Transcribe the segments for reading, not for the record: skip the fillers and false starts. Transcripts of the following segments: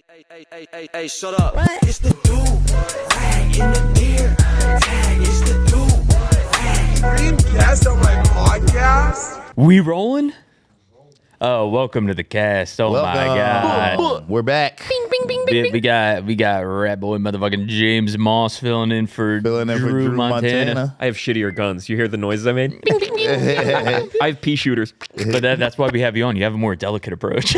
Hey, shut up. It's the Durag in the Deertag. It's the Durag. Being guest on my podcast? We rolling? Oh, welcome to the cast. Oh my God. We're back. We got Rat Boy motherfucking James Moss filling in for Drew Montana. I have shittier guns. You hear the noises I made? I have pea shooters. But that's why we have you on. You have a more delicate approach.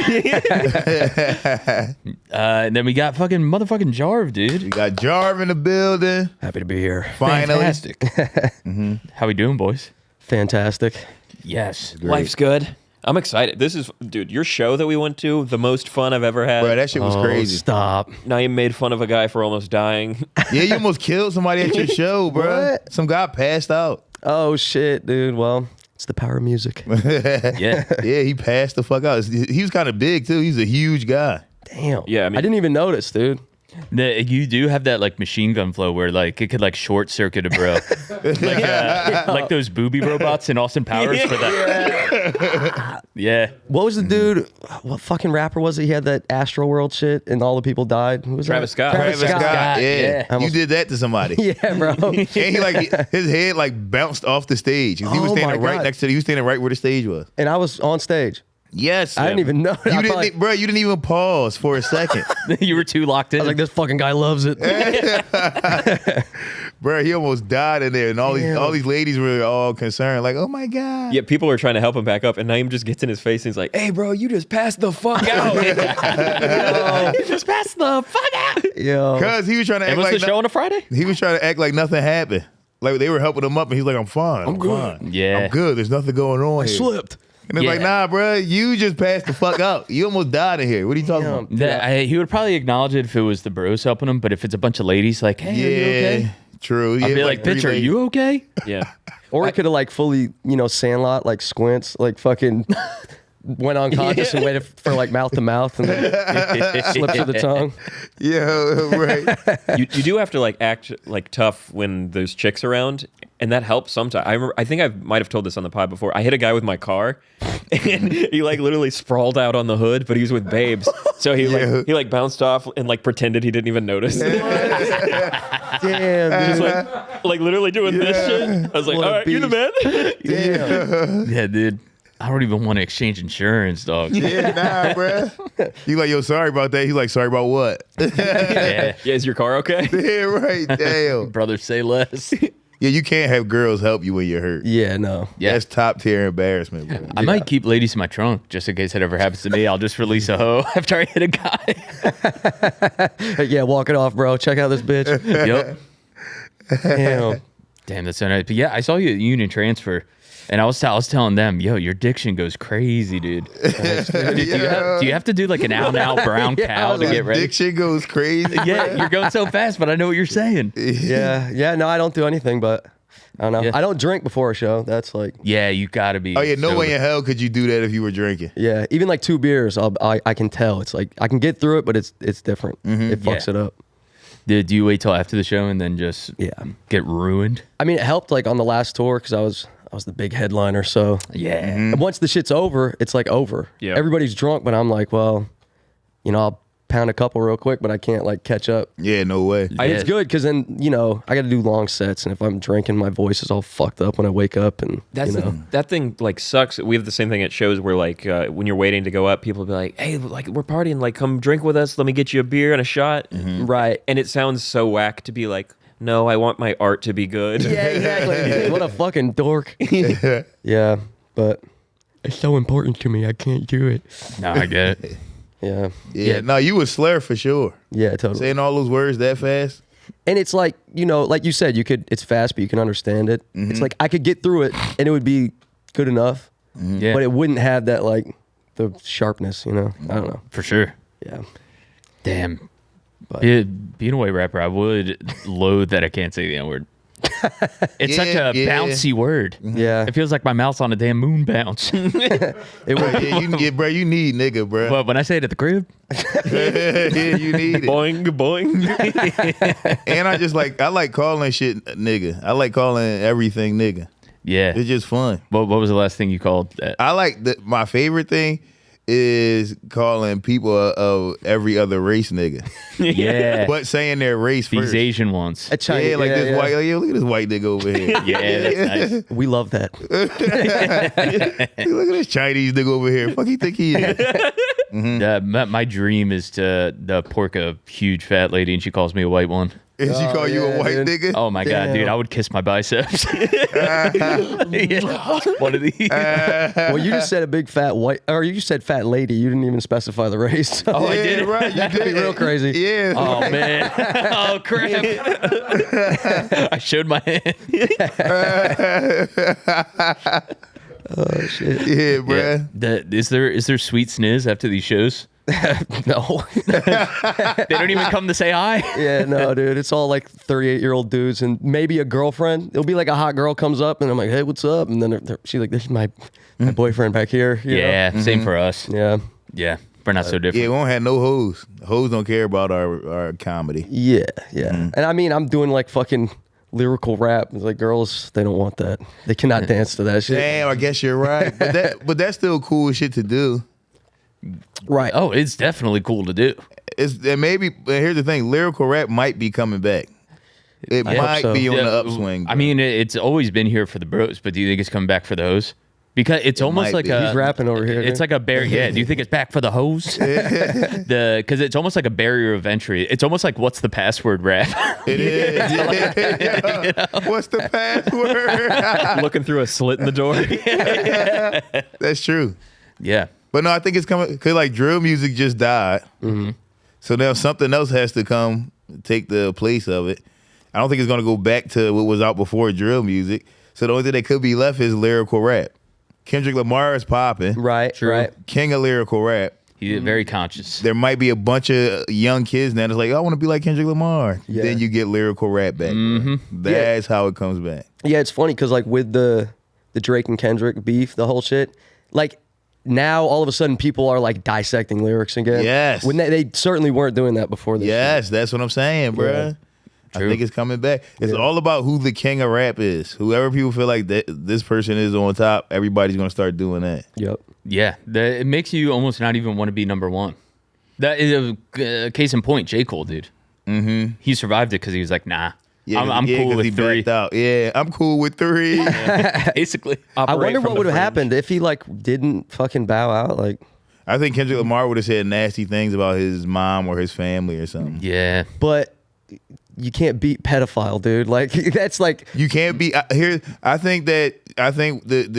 And then we got fucking motherfucking Jarv, dude. We got Jarv in the building. Happy to be here. Finally. Fantastic. How we doing, boys? Fantastic. Yes. Life's good. I'm excited. This is, dude, your show that we went to, the most fun I've ever had. Bro, that shit was crazy. Stop. Now you made fun of a guy for almost dying. Yeah, you almost killed somebody at your show, bro. What? Some guy passed out. Oh, shit, dude. Well, it's the power of music. Yeah. Yeah, he passed the fuck out. He was kind of big, too. He's a huge guy. Damn. Yeah, I mean- I didn't even notice, dude. You do have that like machine gun flow where like it could like short circuit a bro, like those booby robots in Austin Powers for that. Yeah. What was the dude? What fucking rapper was it? He had that Astro World shit and all the people died. Who was Travis that? Scott. Travis Scott. Yeah. Yeah. You did that to somebody. Yeah, bro. And he like his head like bounced off the stage. He was Oh, standing my right God. next to. He was standing right where the stage was. And I was on stage. Yes, I didn't even know. You I didn't, probably- bro. You didn't even pause for a second, You were too locked in. I was like, this fucking guy loves it. bro. He almost died in there, and all Damn. these ladies were all concerned, like, "Oh my god." Yeah, people are trying to help him back up, and Naeem just gets in his face and he's like, hey, bro, you just passed the fuck out. You just passed the fuck out. Yo. Because he was trying to And act was like the show on a Friday? he was trying to act like nothing happened. Like they were helping him up, and he's like, "I'm fine. I'm good. fine. Yeah. I'm good. There's nothing going on I here." slipped. And it's like, Yeah. "Nah, bro. You just passed the fuck out. You almost died in here. What are you talking about?" He would probably acknowledge it if it was the bros helping him, but if it's a bunch of ladies like, hey, are you okay? True. I'd Yeah, be like, bitch, are you okay? Yeah. Or he could have like fully, Sandlot, like squints, like fucking went unconscious and waited for like mouth to mouth and then slipped through the tongue. Yeah, right. You do have to like act like tough when there's chicks around, and that helps sometimes. I think I might have told this on the pod before. I hit a guy with my car, and he like literally sprawled out on the hood, but he was with babes, so he like bounced off and like pretended he didn't even notice. Damn, dude. Just like literally doing this shit. I was like, What all a right, you're the man. Damn. Yeah, dude. I don't even want to exchange insurance, dog. Yeah, nah, bro. You like, yo, sorry about that. He's like, sorry about what? Yeah. Yeah, is your car okay? Yeah, right. Damn. Brother, say less. Yeah, you can't have girls help you when you're hurt. Yeah, no. Yeah. That's top tier embarrassment, bro. I might keep ladies in my trunk just in case it ever happens to me. I'll just release a hoe after I hit a guy. Hey, yeah, walk it off, bro. Check out this bitch. Yep. Damn. Damn, that's so nice. But yeah, I saw you at Union Transfer, and I was telling them, yo, your diction goes crazy, dude. Do you have to do like an out-and-out brown cow to get ready? Diction goes crazy. Yeah, you're going so fast, but I know what you're saying. Yeah. No, I don't do anything, but I don't know. Yeah. I don't drink before a show. That's like, Yeah, you gotta be. Oh, yeah, no sober. way in hell could you do that if you were drinking. yeah, even like 2 beers, I can tell. It's like I can get through it, but it's different. It fucks Yeah. it up. Do you wait till after the show and then just get ruined? I mean, it helped like on the last tour because I was the big headliner. So Yeah. and once the shit's over, it's like over. Yeah. Everybody's drunk, but I'm like, well, I'll pound a couple real quick, but I can't like catch up. Yeah, no way. It's good because then I got to do long sets, and if I'm drinking, my voice is all fucked up when I wake up, and That thing like sucks. We have the same thing at shows where like when you're waiting to go up, people will be like, hey, like we're partying, like come drink with us. Let me get you a beer and a shot. right. And it sounds so whack to be like, no, I want my art to be good. Yeah, exactly. What a fucking dork. Yeah, but it's so important to me. I can't do it. No, I get it. Yeah, Yeah, no, you would slur for sure. yeah, totally. Saying all those words that fast. And it's like like you said, it's fast, but you can understand it. It's like I could get through it, and it would be good enough, Yeah, but it wouldn't have that like the sharpness. I don't know. for sure. Yeah, Damn. but Being a white rapper, I would loathe that I can't say the N word. It's such a Yeah. bouncy word. yeah, It feels like my mouth's on a damn moon bounce. it would. Yeah, bro, you need nigga, bro. But when I say it at the crib, Yeah, you need it. Boing, boing. And I like calling shit nigga. I like calling everything nigga. yeah. It's just fun. What was the last thing you called that? I like my favorite thing is calling people of every other race nigga, Yeah. but saying their race These first. Asian ones. A Chinese, Yeah, like this white. Like, yo, look at this white nigga over here. Yeah, that's nice. We love that. Hey, look at this Chinese nigga over here. Fuck you think he is? My dream is to pork a huge fat lady and she calls me a white one. And she call you a yeah, white dude. nigga? Oh my God, dude, Damn. I would kiss my biceps. Yeah. One of these. Well, you just said a big fat white, or you just said fat lady. You didn't even specify the race. Oh, I Yeah, did it. right. You That'd be did. real crazy. Yeah. Oh man. Oh crap. I showed my hand. Oh shit. Yeah, bruh. Is there sweet sniz after these shows? No. They don't even come to say hi. Yeah, no, dude. It's all like 38-year-old dudes and maybe a girlfriend. It'll be like a hot girl comes up and I'm like, hey, what's up? And then she's like, this is my boyfriend back here. you know? Yeah, same for us. Yeah. Yeah, we're not so Yeah, different. we don't have no hoes. Hoes don't care about our comedy. Yeah. Yeah. And I mean, I'm doing like fucking lyrical rap. It's like girls, they don't want that. They cannot dance to that shit. Damn, I guess you're right. But that's still cool shit to do. Right. Oh, it's definitely cool to do. And maybe here's the thing: lyrical rap might be coming back. It hope might so. be on Yeah, the upswing. I mean, it's always been here for the bros, but do you think it's coming back for the hoes? Because it's almost might like be. a. He's rapping over here. It's dude. like a barrier. Yeah. Do you think it's back for the hose? Because it's almost like a barrier of entry. It's almost like what's the password rap? it is. Yeah. What's the password? Looking through a slit in the door. That's true. Yeah. But no, I think it's coming because like drill music just died. So now something else has to come take the place of it. I don't think it's gonna go back to what was out before drill music. So the only thing that could be left is lyrical rap. Kendrick Lamar is popping. right. True. Right. King of lyrical rap. He's very conscious. There might be a bunch of young kids now that's like, I want to be like Kendrick Lamar. Yeah. Then you get lyrical rap back. That's how it comes back. Yeah, it's funny because like with the Drake and Kendrick beef, the whole shit, like now all of a sudden people are like dissecting lyrics again. Yes. When they certainly weren't doing that before this. Yes, that's what I'm saying, bruh. Yeah. I True. think it's coming back. It's all about who the king of rap is. Whoever people feel like this person is on top, everybody's going to start doing that. Yep. Yeah. It makes you almost not even want to be number one. That is a case in point. J. Cole, dude. Mm-hmm. He survived it because he was like, nah. I'm cool 'cause with he 3. backed out. Yeah, I'm cool with 3. Basically. I wonder Operate from what the would have fringe. happened if he like didn't fucking bow out. Like, I think Kendrick Lamar would have said nasty things about his mom or his family or something. Yeah. but you can't beat pedophile, dude. Like that's like You can't be here. I think the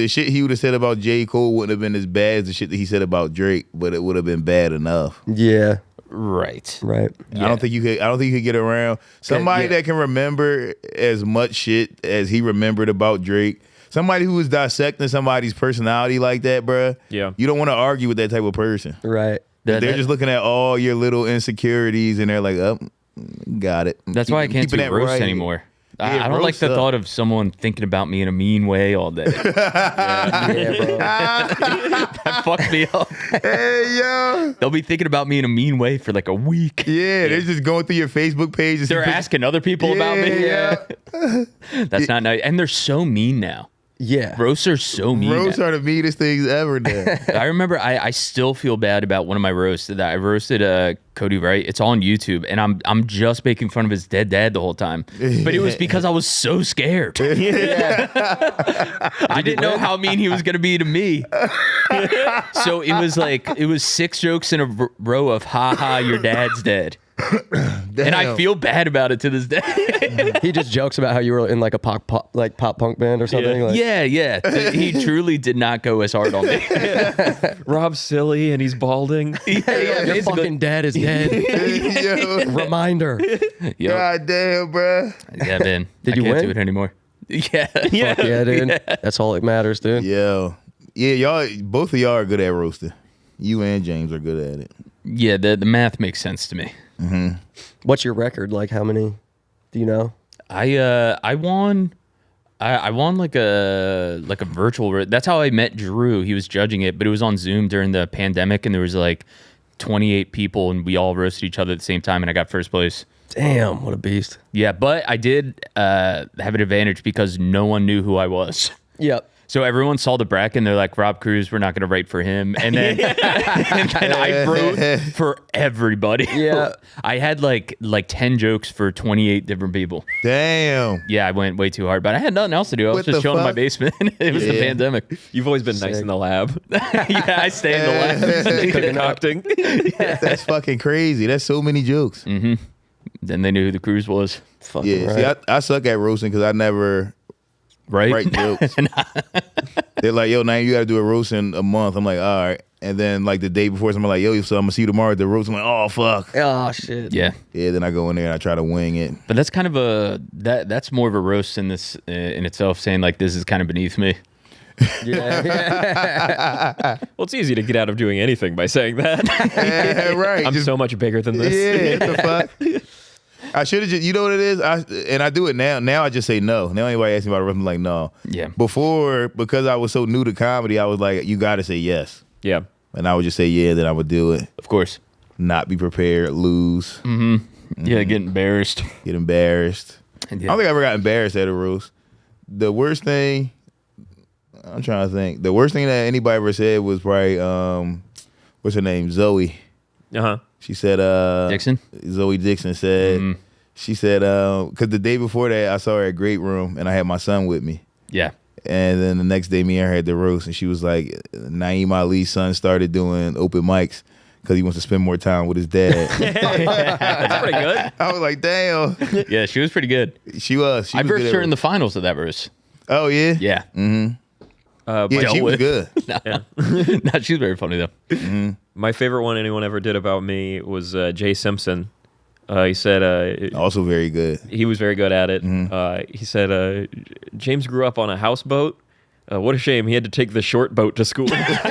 shit he would have said about J. Cole wouldn't have been as bad as the shit that he said about Drake, but it would have been bad enough. yeah, Right. right. I don't think you could get around somebody yeah. that can remember as much shit as he remembered about Drake. Somebody who is dissecting somebody's personality like that, bruh. Yeah. You don't want to argue with that type of person. Right. That- They're that- just looking at all your little insecurities and they're like, oh, got it. That's why I can't do Keeping that roast right. anymore. Yeah, I don't like roast the up. thought of someone thinking about me in a mean way all day. Yeah, bro. That fucked me up. Hey, yo. They'll be thinking about me in a mean way for like a week. Yeah, they're just going through your Facebook page. And see They're pictures- asking other people about me. Yeah. That's not nice. And they're so mean now. Yeah. Roasts are so mean. Roasts now. are the meanest things ever now. I remember I still feel bad about one of my roasts that I roasted Cody Wright. It's on YouTube, and I'm just making fun of his dead dad the whole time. But it was because I was so scared. I didn't know how mean he was gonna be to me. So it was 6 jokes in a row of "ha ha, your dad's dead," and I Damn. feel bad about it to this day. He just jokes about how you were in like a pop punk band or something. Like, Yeah. He truly did not go as hard on me. Rob's silly and he's balding. your basically. fucking dad is dead. Yo, Reminder. Yep. God damn, bruh. Yeah, man. Did I you can't win? do it anymore. Yeah. Fuck yeah, dude. That's all that matters, dude. Yo. Yeah, y'all, both of y'all are good at roasting. You and James are good at it. Yeah, the math makes sense to me. What's your record? Like, how many? Do you know? I won like a virtual. That's how I met Drew. He was judging it, but it was on Zoom during the pandemic, and there was like 28 people, and we all roasted each other at the same time, and I got first place. Damn, what a beast. Yeah, but I did have an advantage because no one knew who I was. Yep. So everyone saw the bracket and they're like, Rob Cruz, we're not going to write for him. And then, and then I wrote for everybody. Yeah. I had like 10 jokes for 28 different people. Damn. Yeah, I went way too hard, but I had nothing else to do. I was What just the chilling in my fuck? basement. It was the Yeah. pandemic. You've always been nice in the lab. Yeah, I stay in the lab. Concocting. That's fucking crazy. That's so many jokes. Then they knew who the Cruz was. Fucking Yeah. right. See, I suck at roasting because I never Right? write jokes. They're like, yo, now you got to do a roast in a month. I'm like, all right. And then like the day before, somebody like, yo, so I'm gonna see you tomorrow at the roast. I'm like, oh fuck. Oh shit. Yeah. Yeah. Then I go in there and I try to wing it. But that's kind of that's more of a roast in this in itself, saying like this is kind of beneath me. Yeah. Well, it's easy to get out of doing anything by saying that. Yeah, right. I'm so much bigger than this. Yeah. What the fuck? I should have just, you know what it is? I do it now. Now I just say no. Now anybody asks me about a roast, I'm like, no. Yeah. Before, because I was so new to comedy, I was like, you got to say yes. Yeah. And I would just say yeah, then I would do it. Of course. Not be prepared, lose, Yeah, get embarrassed. get embarrassed. Yeah. I don't think I ever got embarrassed at a roast. The worst thing, I'm trying to think. The worst thing that anybody ever said was probably, what's her name? Zoe. Uh-huh. She said, Dixon? Zoe Dixon said, she said, because the day before that, I saw her at Great Room and I had my son with me. Yeah. And then the next day, me and her had the roast, and she was like, Naeem Ali's son started doing open mics because he wants to spend more time with his dad. That's pretty good. I was like, damn. Yeah, she was pretty good. She was. She I was versed good at her in the roast. finals of that roast. Oh, yeah? Yeah. Yeah, dealt she was with. good. No, she's very funny though. My favorite one anyone ever did about me was Jay Simpson. He said Also very good. he was very good at it. He said James grew up on a houseboat. What a shame he had to take the short boat to school. That's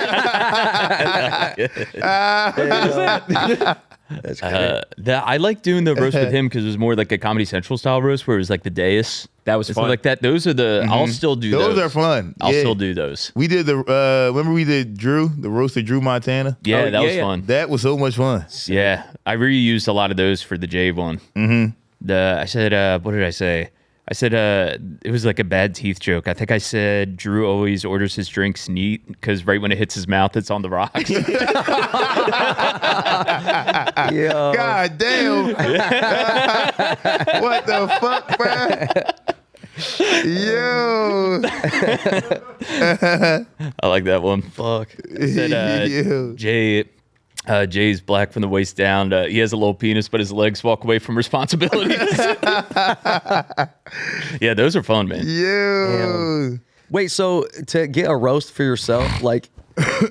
great. I like doing the roast with him because it was more like a Comedy Central style roast where it was like the dais. That was and stuff fun. like that. Those are the. I'll still do those. Those are fun. I'll Yeah. still do those. We did the, remember we did the roast of Drew Montana? Yeah, Oh, that yeah, was yeah. fun. That was so much fun. Yeah, I reused a lot of those for the Jave one. I said, what did I say? I said it was like a bad teeth joke. I think I said Drew always orders his drinks neat because right when it hits his mouth, it's on the rocks. Yeah. God damn. What the fuck, bro? Yo. I like that one. Fuck. I said Yo. Jay's black from the waist down. He has a little penis, but his legs walk away from responsibilities. Yeah, those are fun, man. Yo. Wait, so to get a roast for yourself, like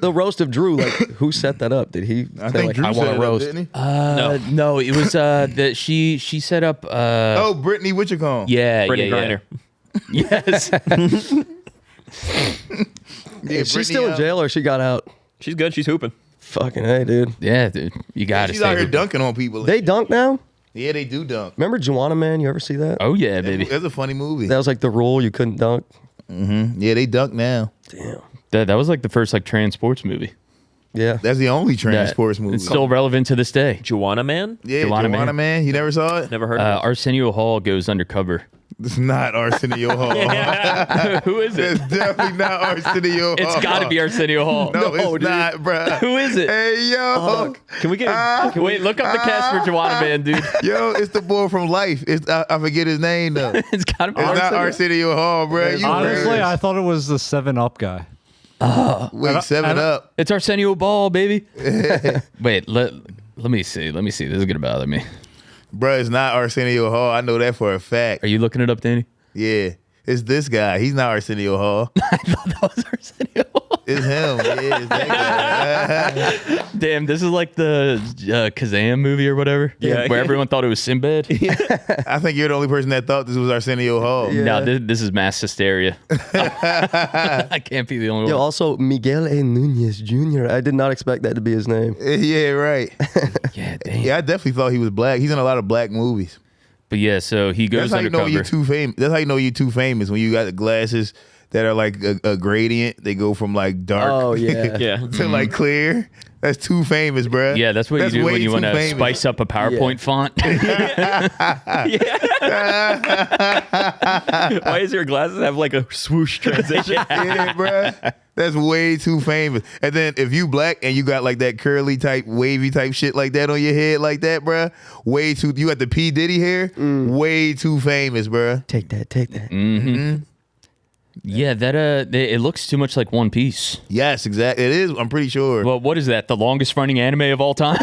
the roast of Drew, like who set that up? Did he I say think like Drew I set want it a up, roast? didn't he? No, it was that she set up. Oh, Brittany Witchacombe. Yeah, Brittany yeah. Griner. Yes. Yeah, Is she still in jail or she got out? She's good. She's hooping. Fucking hey, dude. Yeah, dude. You got to She's out here dunking on people. They dunk now? Yeah, they do dunk. Remember Juana Man? You ever see that? Oh yeah, baby. That's a funny movie. That was like the rule you couldn't dunk. Yeah, they dunk now. Damn. That was like the first like trans sports movie. Yeah. That's the only trans That- sports movie. It's still relevant to this day. Joanna Man? yeah, Joanna Joanna Man. Man. You never saw it? Never heard of it. Arsenio Hall goes undercover. It's not Arsenio Hall. Who is it? It's definitely not Arsenio Hall. It's got to be Arsenio Hall. No, it's not, bruh. Who is it? Hey, yo. Can we get Wait, look up the cast for Joanna Man, dude. Yo, it's the boy from Life. It's I forget his name, though. It's It's got to be not Arsenio. Arsenio Hall, bruh. You Honestly, weird. I thought it was the 7-Up guy. Wait, 7 Up. It's Arsenio Ball, baby. Wait, let me see. Let me see. This is gonna bother me. Bruh, it's not Arsenio Hall. I know that for a fact. Are you looking it up, Danny? Yeah. It's this guy. He's not Arsenio Hall. I thought that was Arsenio Hall. It's him. Yeah, it's that guy. Damn, this is like the Kazam movie or whatever. Yeah. Where everyone thought it was Sinbad. I think you're the only person that thought this was Arsenio Hall. Yeah. No, this is mass hysteria. I can't be the only Yo, one. also Miguel A. Nunez Jr. I did not expect that to be his name. Yeah, right. Yeah, damn. Yeah, I definitely thought he was black. He's in a lot of black movies. But yeah, so he goes That's how you know undercover. you're too famous. That's how you know you're too famous when you got the glasses that are like a gradient. They go from like dark Oh yeah. Yeah. to like clear. That's too famous, bruh. Yeah, that's what you do way when you too want to famous. spice up a PowerPoint font. Why does your glasses have like a swoosh transition? Yeah, bruh. That's way too famous. And then if you black and you got like that curly type, wavy type shit like that on your head like that, bruh, way too. You got the P Diddy hair, way too famous, bruh. Take that. Take that. Yeah, that it looks too much like One Piece. Yes, exactly. It is. I'm pretty sure. Well, what is that? The longest running anime of all time?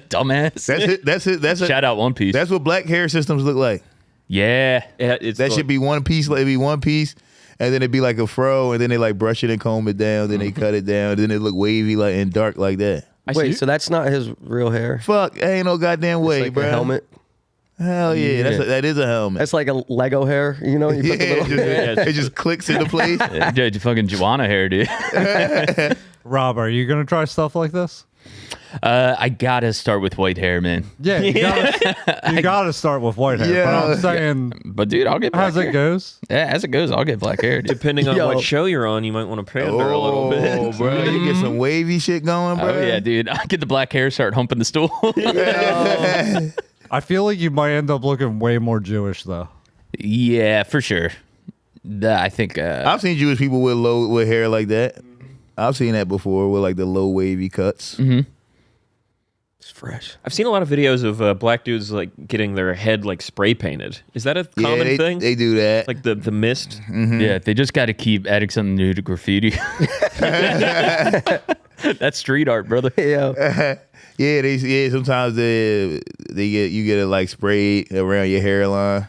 Dumbass. That's it. That's it. That's it. Shout out One Piece. That's what black hair systems look like. Yeah. That should be one piece. Like, it'd be one piece, and then it'd be like a fro, and then they like brush it and comb it down, then they cut it down, then it look wavy like and dark like that. Wait, so that's not his real hair? Fuck, ain't no goddamn way, It's like bro. a helmet. Hell yeah, that is a helmet. That's like a Lego hair. You know, you Yeah, put the little. it just clicks into place. Dude, fucking Joanna hair, dude. Rob, are you gonna try stuff like this? I gotta start with white hair, man. Yeah, you gotta start with white hair. Yeah. But I'm saying, But dude, I'll get black as hair. it goes, Yeah, as it goes, I'll get black hair, dude. Depending on Yo. what show you're on, you might want to pander a little Oh, bit. bro, you get some wavy shit going, bro. Oh yeah, dude. I'll get the black hair, start humping the stool. I feel like you might end up looking way more Jewish though. Yeah, for sure. I think I've seen Jewish people with hair like that. I've seen that before with like the low wavy cuts. It's fresh. I've seen a lot of videos of black dudes like getting their head like spray painted. Is that a common they, thing? They do that. Like the mist. yeah, they just got to keep adding something new to graffiti. That's street art, brother. Yeah. Yeah, sometimes you get it like sprayed around your hairline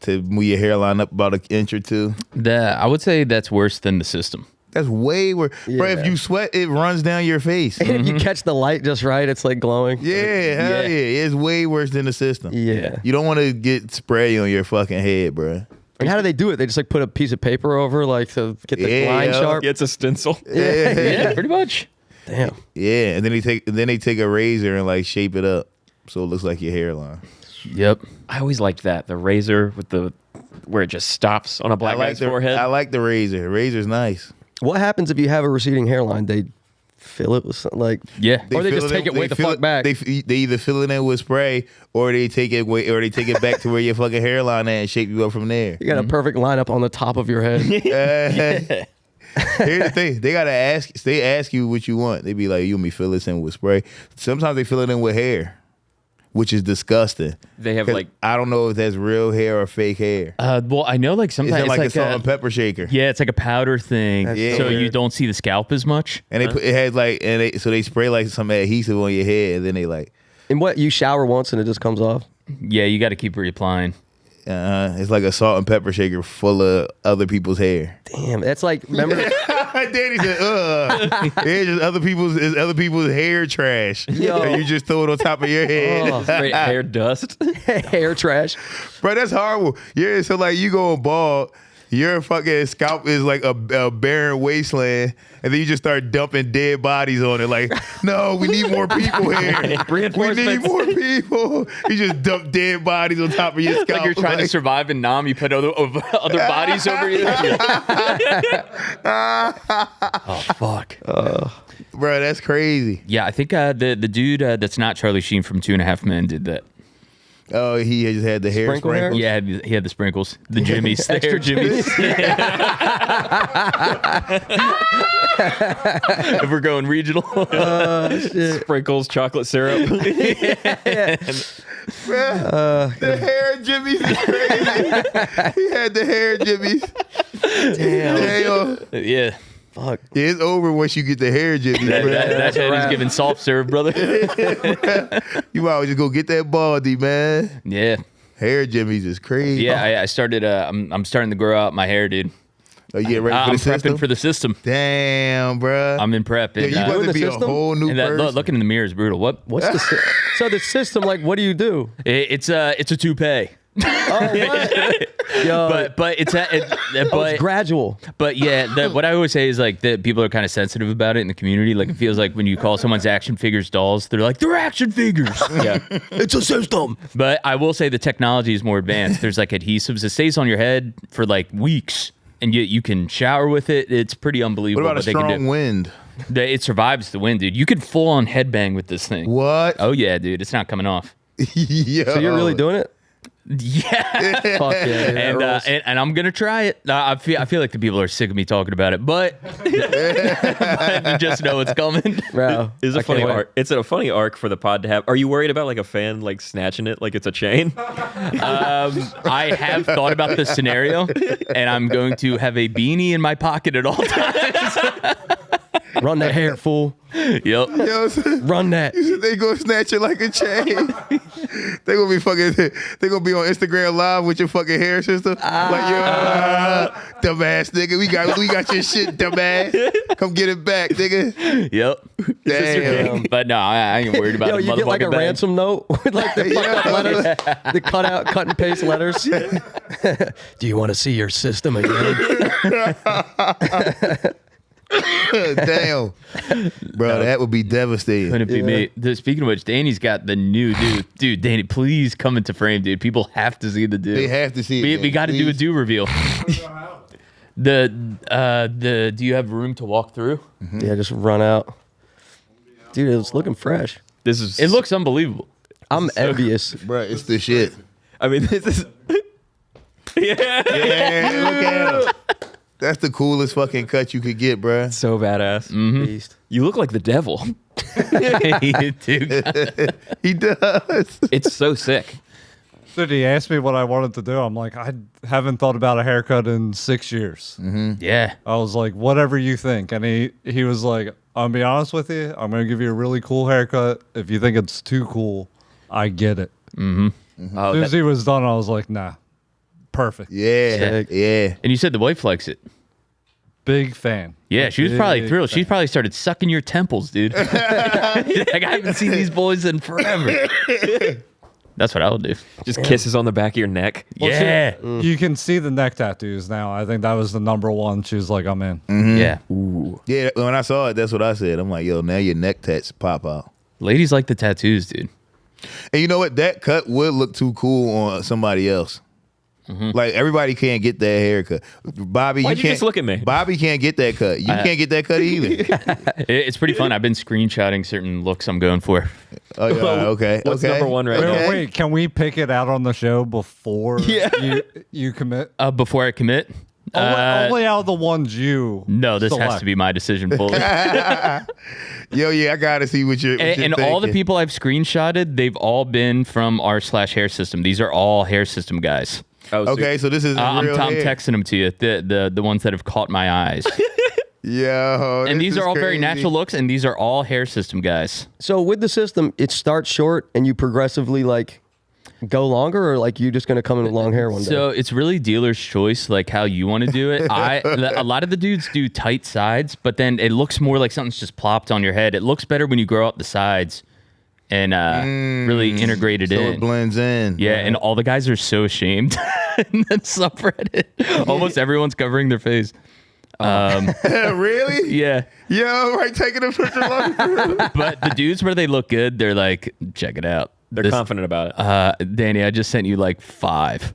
to move your hairline up about an inch or two. I would say that's worse than the system. That's way worse. Bro, Yeah. if you sweat, it runs down your face. And if you catch the light just right, it's like glowing. Yeah, hell Yeah. yeah. It's way worse than the system. Yeah. You don't want to get spray on your fucking head, bro. And how do they do it? They just like put a piece of paper over, like to get the Yeah, line yo. sharp. Yeah, it's a stencil. Yeah, pretty much. Damn. Yeah, and then they take a razor and like shape it up so it looks like your hairline. Yep. I always liked that. The razor with where it just stops on a black guy's forehead. I like the razor. Razor's nice. What happens if you have a receding hairline? They fill it with something like. Yeah. Or they fill just it take in- it way the fill fuck back. They either fill it in with spray or they take it back to where your fucking hairline at and shape you up from there. You got a perfect lineup on the top of your head. Here's the thing: they gotta ask. They ask you what you want. They be like, "You want me to fill this in with spray?" Sometimes they fill it in with hair, which is disgusting. They have 'Cause like I don't know if that's real hair or fake hair. Well, I know like Is sometimes it like, it's a like salt and pepper shaker? yeah, it's like a powder thing, That's so so you weird. don't see the scalp as much. And it has like, so they spray like some adhesive on your head, and then they like, And what, you shower once and it just comes off? Yeah, you got to keep reapplying. it's like a salt and pepper shaker full of other people's hair. Damn, that's like, remember? Danny said, it's just other people's hair trash. Yo. And you just throw it on top of your head. Oh, straight hair dust. hair trash. Bro, that's horrible. Yeah, so like you go bald, your fucking scalp is like a barren wasteland, and then you just start dumping dead bodies on it. Like, no, we need more people here. We need Reinforcements. more people. You just dump dead bodies on top of your scalp. Like you're trying to survive in Nam, you put other bodies over you. Oh fuck. Bro, that's crazy. Yeah, I think the dude that's not Charlie Sheen from 2.5 Men did that. Oh, he just had the hair Sprinkle hair? sprinkles. Yeah, he had the sprinkles, the Jimmies, the hair Extra Jimmies. If we're going regional, Sprinkles, chocolate syrup. The hair Jimmies is crazy. He had the hair Jimmies. Damn. yeah, Fuck. Yeah, it's over once you get the hair Jimmies, that bro. head is giving soft serve, brother. You might just go get that baldy, man. Yeah, Hair Jimmies is crazy. yeah. I started. I'm starting to grow out my hair, dude. Oh, you get ready for I'm the system? prepping for the system. Damn, bro. I'm in prep. Yeah, and, you uh, about in to the be a system? whole new and that, person. looking in the mirror is brutal. What? What's the so the system? Like, what do you do? It's a toupee. Yo, But it's it's gradual. But yeah, what I always say is like that people are kind of sensitive about it in the community. Like it feels like when you call someone's action figures dolls, they're like, they're action figures. Yeah. It's a system. But I will say the technology is more advanced. There's like adhesives. It stays on your head for like weeks. and you can shower with it. It's pretty What unbelievable. about a what they can strong do. wind? It survives the wind, dude. You could full on headbang with this thing. What? Oh yeah, dude. It's not coming off. Yo. So you're really doing it? Yeah. Fuck yeah, dude, that rules. And I'm gonna try it. I feel like the people are sick of me talking about it, but, but you just know it's coming. Bro, It's I a funny can't wait. arc. It's a funny arc for the pod to have. Are you worried about like a fan like snatching it like it's a chain? I have thought about this scenario, and I'm going to have a beanie in my pocket at all times. Run that hair, fool. Yep. Yo, Run that. they gonna snatch it like a chain. They gonna be fucking. They gonna be on Instagram live with your fucking hair system. Like yo, dumbass nigga, we got your shit, dumbass. Come get it back, nigga. Yep. Damn. But no, I ain't worried about Yo, the you get like a motherfucking bag. ransom note with like the fucking letters, the cut and paste letters. Do you want to see your system again? Damn, bro, that would be devastating. Couldn't be me. Speaking of which, Danny's got the new dude. Dude, Danny, please come into frame, dude. People have to see the dude. They have to see it. We got to do a please. do reveal. Do you have room to walk through? Yeah, just run out. Dude, it's looking fresh. This is. It looks unbelievable. I'm envious. Bro, it's the shit. I mean, this is. Yeah. Yeah, look at him. That's the coolest fucking cut you could get, bro. So badass. Beast. You look like the devil. Dude. He does. It's so sick. Dude, he asked me what I wanted to do. I'm like, I haven't thought about a haircut in 6 years. Yeah. I was like, whatever you think. And he was like, I'll be honest with you. I'm going to give you a really cool haircut. If you think it's too cool, I get it. Oh, As soon as he was done, I was like, nah, perfect. Yeah, Sick. yeah. And you said the wife likes it. Big fan. Yeah, she was probably Big thrilled. She fan. probably started sucking your temples, dude. Like, I haven't seen these boys in forever. That's what I would do. just kisses on the back of your neck. Yeah. You can see the neck tattoos now. I think that was the number one. She was like, I'm in. Yeah. Yeah, when I saw it, that's what I said. I'm like, yo, now your neck tats pop out. Ladies like the tattoos, dude. And you know what? That cut would look too cool on somebody else. Like everybody can't get that haircut. Bobby, Why'd you can't just look at me? Bobby can't get that cut. You can't get that cut either. It's pretty fun. I've been screenshotting certain looks I'm going for. Oh, yeah, okay. What's okay. number one right okay. now? Wait, can we pick it out on the show before you commit? Before I commit, Only out of the ones you. no, this has select. to be my decision fully. Yo, yeah, I gotta see what you're. And all the people I've screenshotted, they've all been from r/hair system. These are all hair system guys. Oh, so Okay, so this is I'm real hair. texting them to you. The ones that have caught my eyes. Yo, And this these is are all very crazy. natural looks, and these are all hair system guys. So with the system, it starts short and you progressively like go longer, or like you just gonna come in with long hair one day? So it's really dealer's choice, like how you want to do it. A lot of the dudes do tight sides, but then it looks more like something's just plopped on your head. It looks better when you grow out the sides and really integrate it So in. it blends in. Yeah, and all the guys are so ashamed in that subreddit. Almost everyone's covering their face. Really? Yeah. Yo, right, taking a picture of But the dudes where they look good, they're like, check it out. they're This- confident about it. Danny, I just sent you like 5.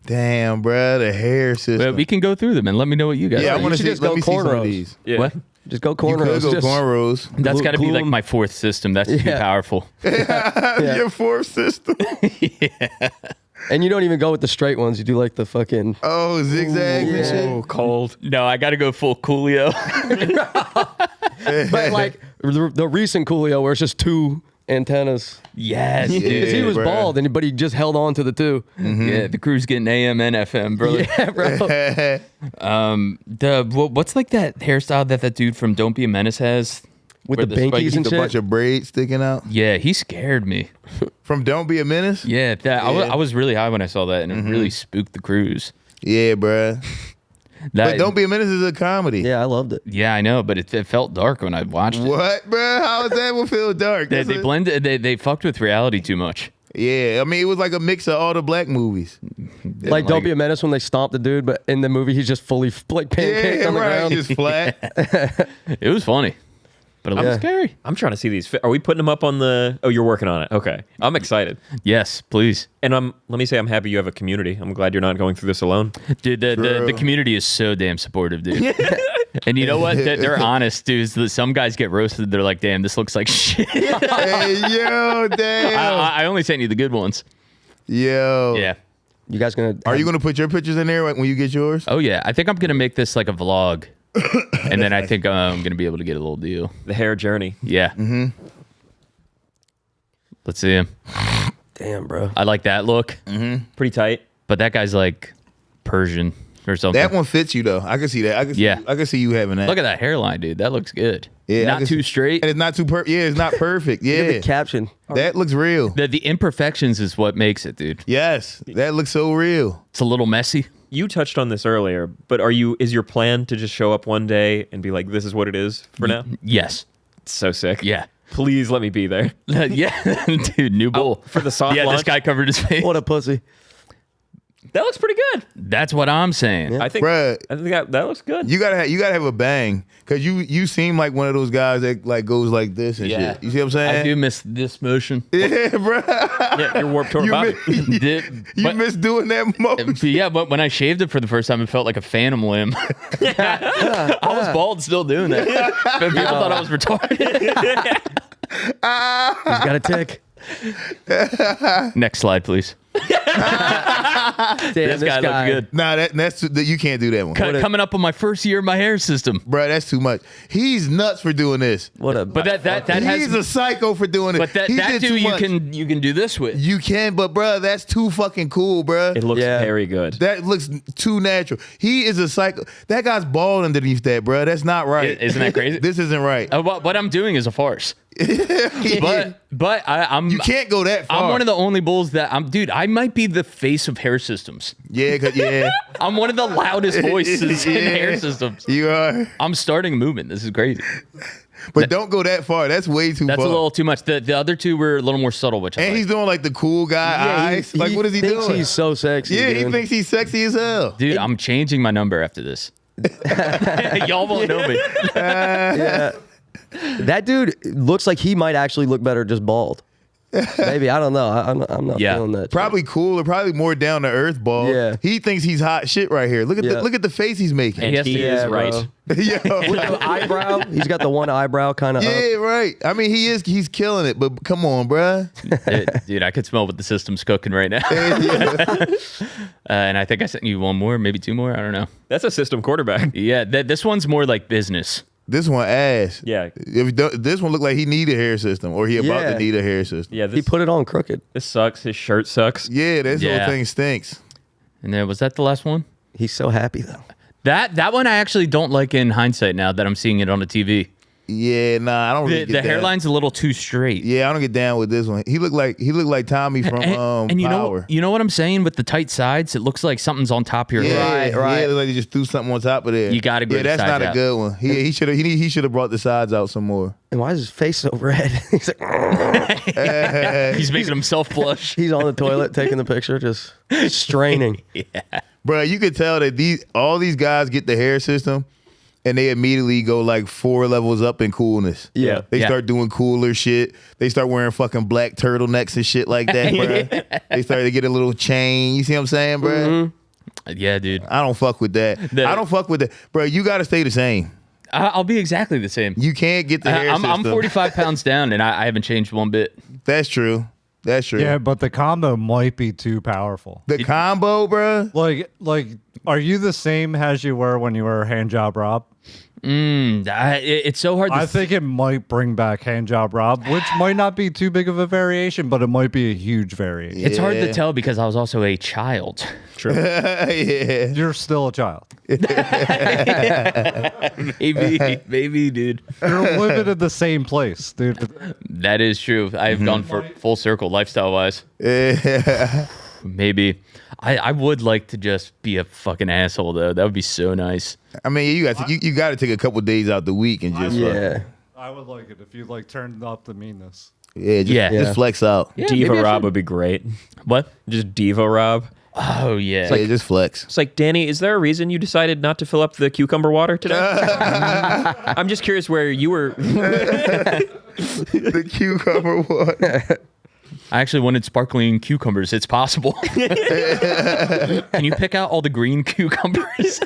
Damn, bro, the hair system. But we can go through them and let me know what you guys yeah, I think. want to should see. just Let go me see some of cornrows. these. Yeah. What? Just go You cornrows. could go just- cornrows. That's Glue- got to be glue like 'em. my 4th system. That's too Yeah. powerful. Your fourth system. And you don't even go with the straight ones. You do like the fucking. Oh, zigzags and shit. Oh, cold. No, I got to go full Coolio. But like the recent Coolio where it's just 2 antennas. Yes, Yeah. dude. Because he was bruh. bald, but he just held on to the 2. Yeah, the crew's getting AM and FM, brother. Yeah, bro. What's like that hairstyle that dude from Don't Be a Menace has? With Where the spikes- binkies and a bunch shit. of braids sticking out. Yeah, he scared me. From Don't Be a Menace? Yeah, I was really high when I saw that, and it really spooked the crews. Yeah, bruh. That, But Don't Be a Menace is a comedy. Yeah, I loved it. Yeah, I know, but it felt dark when I watched it. What, bruh? How is that will feel dark? They That's a- blended. They fucked with reality too much. Yeah, I mean, it was like a mix of all the black movies. Like, Don't Be a Menace when they stomp the dude, but in the movie he's just fully like pancaked Yeah, on the right. ground. Just flat. It was funny. but it looks Yeah. scary. I'm trying to see these. Are we putting them up on the? Oh, you're working on it. Okay, I'm excited. Yes, please. And let me say, I'm happy you have a community. I'm glad you're not going through this alone. Dude, the True. community is so damn supportive, dude. And you know what? They're honest, dude. Some guys get roasted. They're like, damn, this looks like shit. Hey, yo, damn. I only sent you the good ones. Yo. Yeah. You guys gonna? Are you gonna put your pictures in there when you get yours? Oh, yeah. I think I'm going to make this like a vlog. And then I think I'm going to be able to get a little deal. The hair journey. Yeah. Mm-hmm. Let's see him. Damn, bro. I like that look. Pretty tight. But that guy's like Persian or something. That one fits you though. I can see that. I can see, Yeah. I can see you having that. Look at that hairline, dude. That looks good. Yeah, I Not can too see- straight. And it's not too yeah, it's not perfect. Look at Yeah. the caption. That looks real. The imperfections is what makes it, dude. Yes. That looks so real. It's a little messy. You touched on this earlier, but is your plan to just show up one day and be like, this is what it is for now? Yes. It's so sick. Yeah. Please let me be there. Yeah. Dude, new bull. For the soft Yeah, this launch? guy covered his face. What a pussy. That looks pretty good. That's what I'm saying. I think Bruh. that looks good. You gotta have a bang. Cause you seem like one of those guys that like goes like this and Yeah. shit. You see what I'm saying? I do miss this motion. Yeah, bro. Yeah, your warped tour You, body. you miss doing that most. But yeah, but when I shaved it for the first time, it felt like a phantom limb. I was bald still doing that. But people thought I was retarded. He's got a tick. Next slide, please. Damn, This guy looked good. Nah, that's you can't do that one. Coming up on my first year of my hair system. Bro, that's too much. He's nuts for doing this. What a. But that He's has. a psycho for doing it. But that He that did too too you much. can do this with. You can, but bro, that's too fucking cool, bro. It looks Yeah. very good. That looks too natural. He is a psycho. That guy's bald underneath that, bro. That's not right. Isn't that crazy? This isn't right. What I'm doing is a farce. But I'm you can't go that far. I'm one of the only bulls that dude, I might be the face of hair systems. yeah. I'm one of the loudest voices in hair systems. You are. I'm starting a movement. This is crazy. But don't go that far. That's way too That's far. a little too much. The other two were a little more subtle, which I And like. he's doing like the cool guy eyes. Like, what is he thinks doing? He's so sexy. Yeah, he dude. thinks he's sexy as hell. Dude, I'm changing my number after this. Y'all won't know me. Yeah. That dude looks like he might actually look better just bald. Maybe, I don't know. I'm not Yeah. feeling that. Probably cooler, probably more down to earth ball. Yeah. He thinks he's hot shit right here. Look at Yeah. look at the face he's making. And has he to- is Yeah, right. bro. Yo. The eyebrow. He's got the one eyebrow kind of Yeah, up. right. I mean, he's killing it, but come on, bruh. Dude, I could smell what the system's cooking right now. And I think I sent you one more, maybe two more. I don't know. That's a system quarterback. Yeah, this one's more like business. This one ass. Yeah. This one looked like he need a hair system, or he about Yeah. to need a hair system. Yeah, He this, put it on crooked. this sucks. His shirt sucks. Yeah, this Yeah. whole thing stinks. And then was that the last one? He's so happy though. That one I actually don't like in hindsight now that I'm seeing it on the TV. Yeah, nah, I don't really The get that. hairline's a little too straight. Yeah, I don't get down with this one. He looked like Tommy from And you Power. know what I'm saying with the tight sides? It looks like something's on top of your Yeah, head. Right. Yeah, it looked like he just threw something on top of there. You gotta go Yeah, the that's sides not a out. good one. He should have brought the sides out some more. And why is his face so red? He's like, He's making himself blush. he's on the toilet taking the picture, just straining. Bro, you could tell that all these guys get the hair system and they immediately go like 4 levels up in coolness. Yeah. They Yeah. start doing cooler shit. They start wearing fucking black turtlenecks and shit like that, bro. They start to get a little chain. You see what I'm saying, bro? Mm-hmm. Yeah, dude. I don't fuck with that. I don't fuck with that. Bro, you got to stay the same. I'll be exactly the same. You can't get the hair I'm system. 45 pounds down, and I haven't changed one bit. That's true. That's true. Yeah, but the combo might be too powerful. The combo, bro. Like, are you the same as you were when you were hand job Rob? It's so hard to I think it might bring back hand job Rob, which might not be too big of a variation, but it might be a huge variation. It's hard to Yeah. tell because I was also a child. Yeah. You're still a child. Maybe, dude. You're living in the same place, dude. That is true. I've gone for full circle lifestyle wise. Maybe. I would like to just be a fucking asshole though. That would be so nice. I mean, you got to take a couple days out the week and just Yeah. I would like it if you like turned up the meanness. just Yeah. flex out. Yeah, Diva maybe I Rob should. would be great. What? Just Diva Rob. Oh yeah. Yeah, just flex. It's like, Danny, is there a reason you decided not to fill up the cucumber water today? I'm just curious where you were. The cucumber water. I actually wanted sparkling cucumbers. It's possible. Can you pick out all the green cucumbers?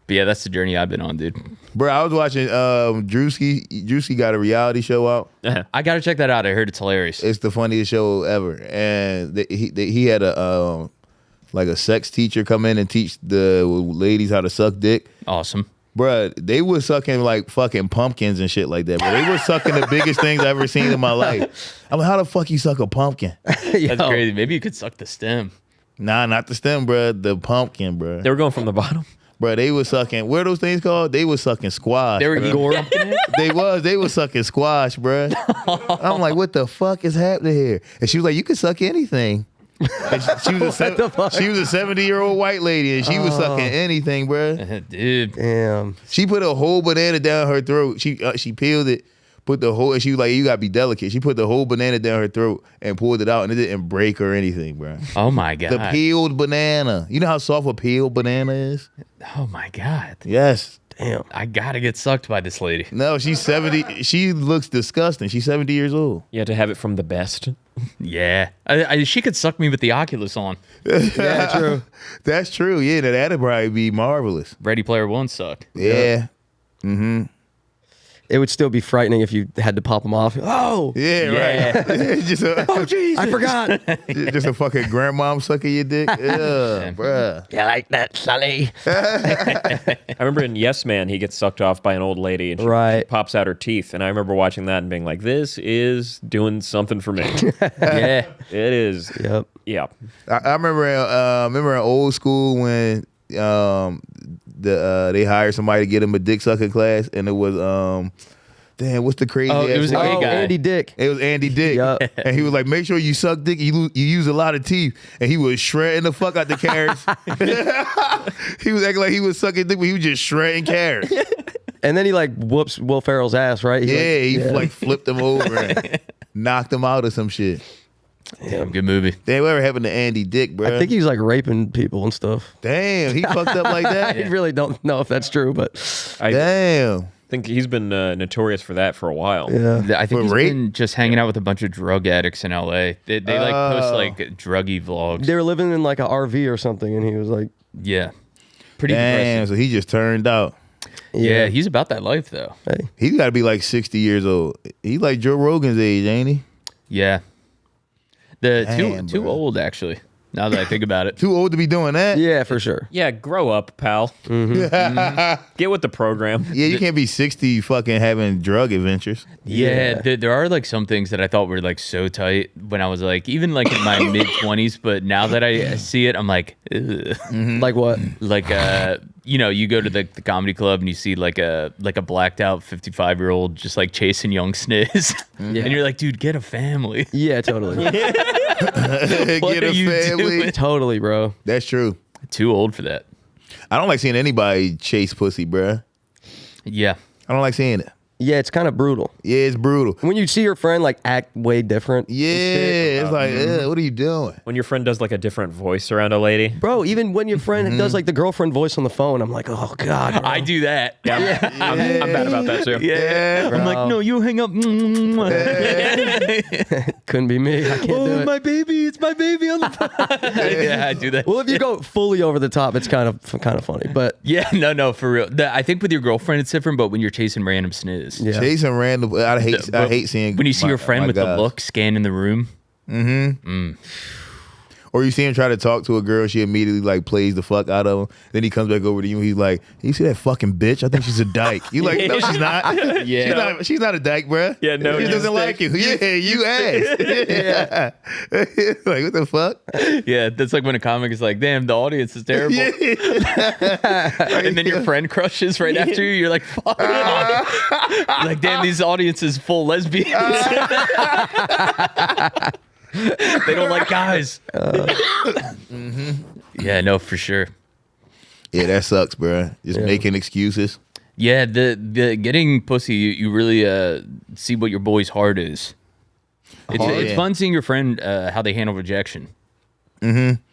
But yeah, that's the journey I've been on, dude. Bro, I was watching Drewski. Drewski got a reality show out. I gotta check that out. I heard it's hilarious. It's the funniest show ever. And he had a like a sex teacher come in and teach the ladies how to suck dick. Awesome. Bruh, they were sucking like fucking pumpkins and shit like that. But they were sucking the biggest things I've ever seen in my life. I'm like, how the fuck you suck a pumpkin? That's crazy. Maybe you could suck the stem. Nah, not the stem, bruh. The pumpkin, bruh. They were going from the bottom. Bruh, they was sucking, what are those things called? They was sucking squash. They were bruh. They was sucking squash, bruh. I'm like, what the fuck is happening here? And she was like, you can suck anything. And she was a 70-year-old white lady, and she was sucking anything, bruh. Dude. Damn. She put a whole banana down her throat. She peeled it, put the whole, and she was like, you gotta be delicate. She put the whole banana down her throat and pulled it out, and it didn't break or anything, bruh. Oh my god. The peeled banana. You know how soft a peeled banana is? Oh my god. Yes. Damn. I gotta get sucked by this lady. No, she's 70. She looks disgusting. She's 70 years old. You had to have it from the best. Yeah. She could suck me with the Oculus on. Yeah, true. That's true. Yeah, that'd probably be marvelous. Ready Player One sucked. Yeah. Mm-hmm. It would still be frightening if you had to pop them off. Oh, Yeah, right. Just a, jeez. I forgot. just a fucking grandmom sucking your dick. Yeah, bruh. You like that, Sonny? I remember in Yes Man, he gets sucked off by an old lady and she Right. pops out her teeth. And I remember watching that and being like, this is doing something for me. Yeah. It is. Yep. Yeah. I remember in old school when they hired somebody to get him a dick sucking class, and it was damn, what's the crazy? Oh, it was ass the name? gay guy. Andy Dick. It was Andy Dick, Yup. and he was like, "Make sure you suck dick. You use a lot of teeth." And he was shredding the fuck out the carrots. He was acting like he was sucking dick, but he was just shredding carrots. And then he like whoops Will Ferrell's ass, right? He's He like flipped him over and knocked him out or some shit. Damn, good movie. Damn, whatever happened to Andy Dick, bro? I think he's like raping people and stuff. Damn, he fucked up like that. I really don't know if that's true, but I Damn. think he's been notorious for that for a while. yeah. I think For he's rape? been just hanging out with a bunch of drug addicts in LA. They like post like druggy vlogs. They were living in like an RV or something, and he was like, Yeah. Pretty Damn, depressing. so he just turned out. Yeah, he's about that life though. Hey. He's got to be like 60 years old. He's like Joe Rogan's age, ain't he? Yeah. The Damn, too bro. old actually. Now that I think about it. Too old to be doing that? Yeah, for sure. Yeah, grow up, pal. Get with the program. Yeah, you can't be 60 fucking having drug adventures. Yeah, there are like some things that I thought were like so tight when I was like even like in my mid 20s, but now that I see it, I'm like, ugh. Like what? Like you know, you go to the comedy club and you see like a blacked out 55-year-old just like chasing young sniz, and you're like, dude, get a family. Yeah, totally. Get a are you family. doing? Totally, bro. That's true. Too old for that. I don't like seeing anybody chase pussy, bruh. Yeah. I don't like seeing it. Yeah, it's kind of brutal. Yeah, it's brutal. When you see your friend like act way different. Yeah, it's like, what are you doing? When your friend does like a different voice around a lady. Bro, even when your friend does like the girlfriend voice on the phone, I'm like, oh God. bro. I do that. Yeah, I'm bad about that too. Yeah. I'm like, no, you hang up. Couldn't be me. I can't do it. my baby. It's my baby on the phone. Yeah, I do that. Well, if you go fully over the top, it's kind of funny. But Yeah, no, for real. I think with your girlfriend it's different, but when you're chasing random sniz. yeah. Chasing random. I hate seeing when you see your friend my with guys. the look scanning the room. Or you see him try to talk to a girl, she immediately like plays the fuck out of him. Then he comes back over to you, he's like, "You see that fucking bitch? I think she's a dyke." You like, no, she's not. Yeah. she's not a dyke, bruh. Yeah, no, she you doesn't like you. Yeah, you asked. Yeah. Like, what the fuck? Yeah, that's like when a comic is like, damn, the audience is terrible. And then your friend crushes right after you. You're like, fuck. Like, damn, these audience is full lesbians. They don't like guys. Yeah, no, for sure. Yeah, that sucks, bruh. Just making excuses. Yeah, the getting pussy, you really see what your boy's heart is. It's fun seeing your friend how they handle rejection.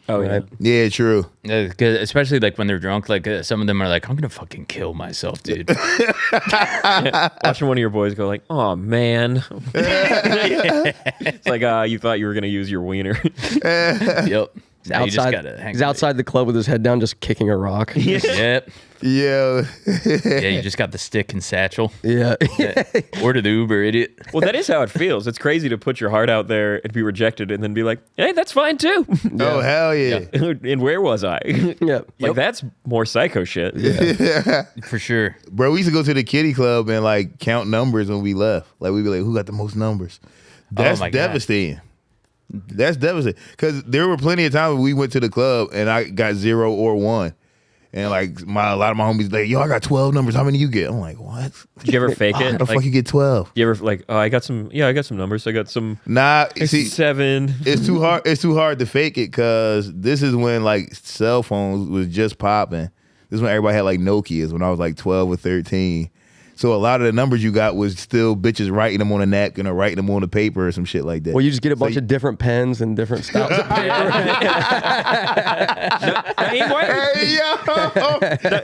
Oh yeah. Yeah, true. 'Cause especially like when they're drunk, like some of them are like, I'm gonna fucking kill myself, dude. Watching one of your boys go like, "Oh man," it's like you thought you were gonna use your wiener. Yep. Now you just gotta hang He's outside the club with his head down, just kicking a rock. Yep. Yeah. Yeah, you just got the stick and satchel. Yeah. Order the Uber, idiot. Well, that is how it feels. It's crazy to put your heart out there and be rejected, and then be like, "Hey, that's fine too." Oh, hell yeah. And where was I? Yeah. Like that's more psycho shit. For sure. Bro, we used to go to the kitty club and like count numbers when we left. Like we'd be like, who got the most numbers? That's my God. devastating. That's devastating. Because there were plenty of times we went to the club and I got 0 or 1. And like a lot of my homies like, yo, I got 12 numbers. How many you get? I'm like, what? Did you ever fake How it? the fuck you get 12? You ever like, oh, I got some numbers. I got some Nah, see, 7. it's too hard. It's too hard to fake it because this is when like cell phones was just popping. This is when everybody had like Nokias when I was like 12 or 13. So a lot of the numbers you got was still bitches writing them on a napkin or writing them on a paper or some shit like that. Well, you just get a bunch of different pens and different styles of paper. Hey yo,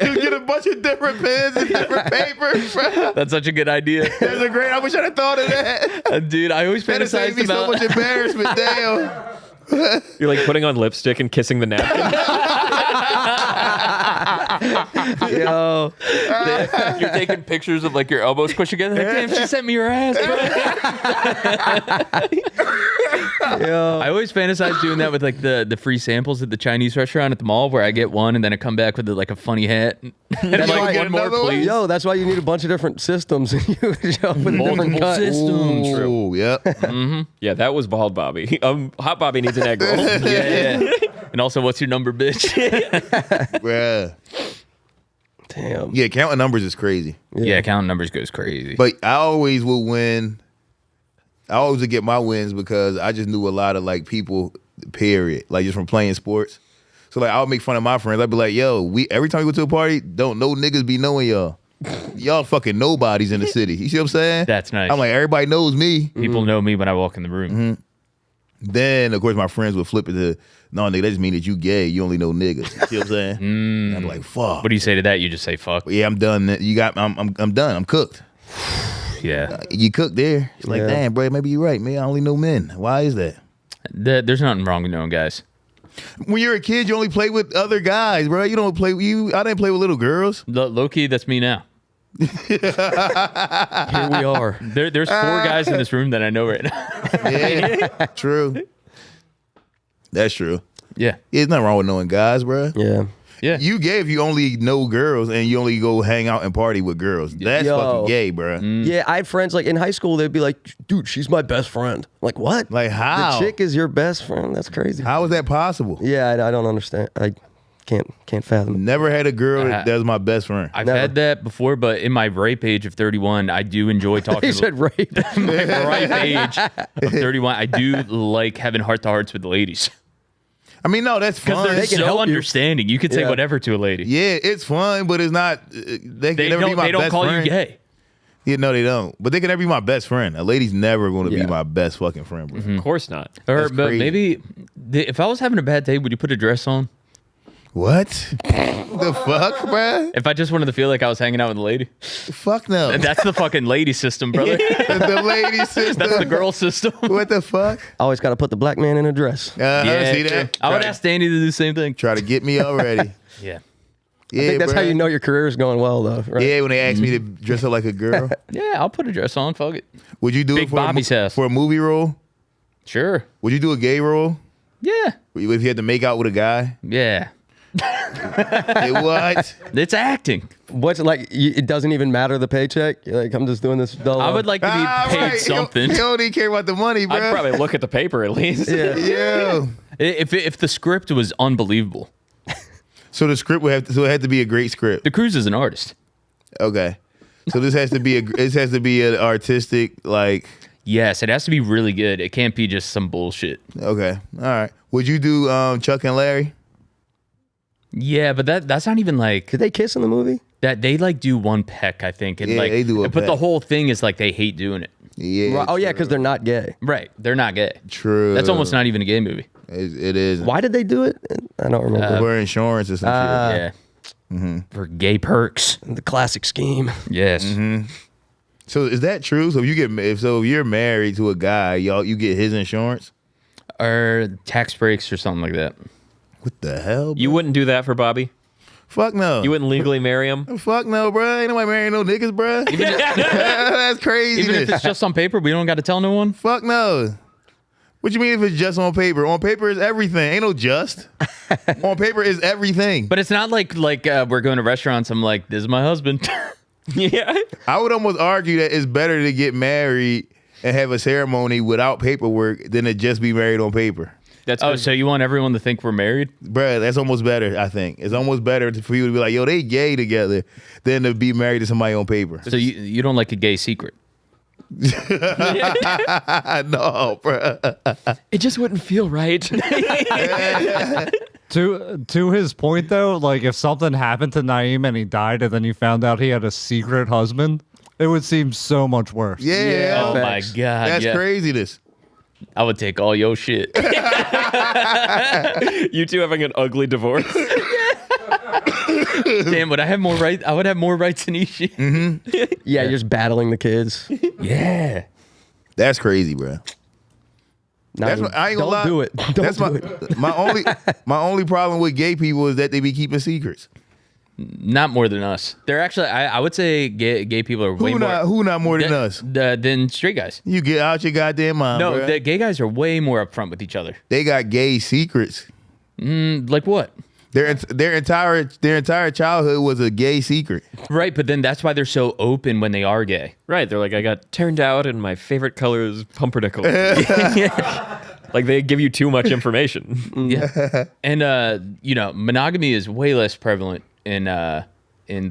you get a bunch of different pens and different papers. Bro. That's such a good idea. That's a great. I wish I'd have thought of that. Dude, I always That'd save fantasized me so about much embarrassment. Damn. You're like putting on lipstick and kissing the napkin. Yo. you're taking pictures of like your elbows squished together. Like, damn, she sent me her ass, bro. Yo. I always fantasize doing that with like the free samples at the Chinese restaurant at the mall where I get one and then I come back with like a funny hat. And That's like, right. one more, Another one? please. Yo, that's why you need a bunch of different systems. And you show up with a different Multiple cut. systems. Ooh, yep. Yeah, that was bald Bobby. Hot Bobby needs an egg roll. Yeah. And also, what's your number, bitch? Bruh. Damn. Yeah, counting numbers is crazy. Yeah, counting numbers goes crazy. But I always would win. I always would get my wins because I just knew a lot of like people, period. Like just from playing sports. So like I would make fun of my friends. I'd be like, yo, every time we go to a party, don't no niggas be knowing y'all. Y'all fucking nobodies in the city. You see what I'm saying? That's nice. I'm like, everybody knows me. People know me when I walk in the room. Then, of course, my friends would flip it to, no, nigga, that just mean that you gay. You only know niggas. You see what I'm saying? And I'm like, fuck. What do you say to that? You just say fuck. Yeah, I'm done. I'm done. I'm cooked. Yeah. You cooked there. It's like, Yeah. damn, bro, maybe you're right, man. I only know men. Why is that? There's nothing wrong with knowing guys. When you're a kid, you only play with other guys, bro. You don't play with you. I didn't play with little girls. Low key, that's me now. Here we are. There's 4 guys in this room that I know right now. Yeah, true. That's true. Yeah. There's nothing wrong with knowing guys, bro. Yeah. Yeah. You gay if you only know girls and you only go hang out and party with girls. That's Yo. fucking gay, bro. Yeah, I had friends like in high school, they'd be like, dude, she's my best friend. I'm like, what? Like how? The chick is your best friend? That's crazy. How is that possible? Yeah, I don't understand. I can't fathom it. Never had a girl that's my best friend. I've Never. had that before, but in my ripe age of 31, I do enjoy talking He said rape. my ripe age of 31. I do like having heart-to-hearts with the ladies. I mean, no, that's Because fun. they're can so help you. understanding. You could say Yeah. whatever to a lady. Yeah, it's fun, but it's not. They can never be my They don't best call friend. you gay. Yeah, no, they don't. But they can never be my best friend. A lady's never going to Yeah. be my best fucking friend, bro. Of course not. Or That's but crazy. maybe if I was having a bad day, would you put a dress on? What? The fuck, bro? If I just wanted to feel like I was hanging out with a lady? Fuck no. That's the fucking lady system, brother. The lady sister. That's the girl system. What the fuck? Always got to put the black man in a dress. See that? I would Try- ask Danny to do the same thing. Try to get me already. Yeah. Yeah, I think that's bro. how you know your career is going well, though. Right? Yeah, when they ask me to dress up like a girl, Yeah, I'll put a dress on. Fuck it. would you do Big it for Bobby's house. for a movie role? Sure. Would you do a gay role Yeah. if you had to make out with a guy? Yeah. Hey, what? It's acting. What's it like? It doesn't even matter the paycheck. You're like, I'm just doing this. Dull. I would like to be paid right. something. You don't even care about the money, bro. I'd probably look at the paper at least. Yeah. Yeah. If the script was unbelievable. So the script would have to, so it had to be a great script. The Cruise is an artist. Okay. So this has to be an artistic like. Yes, it has to be really good. It can't be just some bullshit. Okay. All right. Would you do Chuck and Larry? Yeah, but that's not even like Did they kiss in the movie? that. They like do one peck, I think, and Yeah, like, they do a but the peck. whole thing is like they hate doing it. Yeah. Right. Oh yeah, because they're not gay. Right. They're not gay. True. That's almost not even a gay movie. It is. Why did they do it? I don't remember. For insurance or some shit. Yeah. For gay perks. The classic scheme. Yes. So is that true? So if you're married to a guy, you get his insurance? Or tax breaks or something like that. What the hell? You wouldn't do that for Bobby? Fuck no. You wouldn't legally marry him? Fuck no, bro. Ain't nobody marrying no niggas, bro. That's crazy. Even if it's just on paper, we don't got to tell no one. Fuck no. What you mean if it's just on paper? On paper is everything. Ain't no just. On paper is everything. But it's not like we're going to restaurants. I'm like, this is my husband. Yeah. I would almost argue that it's better to get married and have a ceremony without paperwork than to just be married on paper. That's Oh, good. so you want everyone to think we're married? Bruh, that's almost better, I think. It's almost better for you to be like, yo, they gay together than to be married to somebody on paper. So you don't like a gay secret? No, bruh. It just wouldn't feel right. To his point though, like if something happened to Naeem and he died and then you found out he had a secret husband, it would seem so much worse. Yeah. Oh my Facts. god, That's yeah. craziness. I would take all your shit. You two having an ugly divorce? Damn, would I have more right? I would have more rights than Ishi. Yeah, you're just battling the kids. Yeah. That's crazy, bruh. That's what, I ain't gonna Don't lie. do it. Don't That's do it. my only problem with gay people is that they be keeping secrets. Not more than us. They're actually, I would say gay people are way Who not more than us? than straight guys. You get out your goddamn mind. No, bruh. the gay guys are way more upfront with each other. They got gay secrets. Like what? Their entire childhood was a gay secret. Right, but then that's why they're so open when they are gay. Right. They're like, I got turned out and my favorite color is pumpernickel. Like they give you too much information. Yeah. And monogamy is way less prevalent in the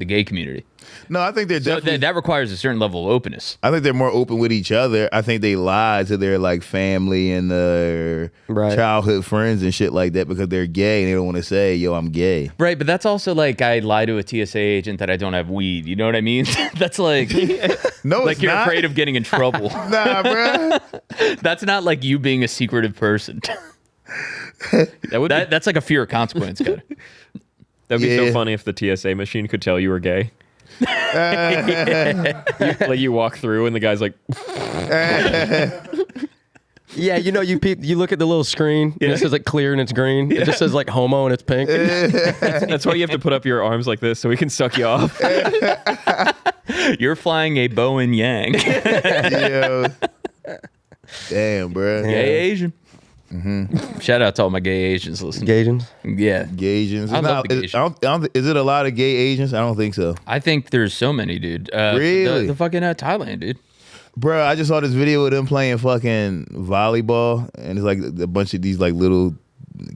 gay community. No, I think they're So definitely. that requires a certain level of openness. I think they're more open with each other. I think they lie to their like family and their Right. childhood friends and shit like that because they're gay and they don't want to say, "Yo, I'm gay." Right, but that's also like I lie to a TSA agent that I don't have weed. You know what I mean? That's like No, like it's you're not. afraid of getting in trouble. Nah, bruh. That's not like you being a secretive person. That's like a fear of consequence. Kinda. That'd be Yeah. so funny if the TSA machine could tell you were gay. Like you walk through and the guy's like, Yeah, you look at the little screen and it says like clear and it's green. It just says like homo and it's pink. that's why you have to put up your arms like this so we can suck you off. You're flying a bow and yang. Yo. Damn, bruh. Gay Asian. Shout out to all my gay Asians listening. Gagans. Yeah. Gay Asians. I love the Is, Asians. I don't, is it a lot of gay Asians? I don't think so. I think there's so many, dude. Really? The fucking Thailand, dude. Bruh, I just saw this video of them playing fucking volleyball, and it's like a bunch of these like little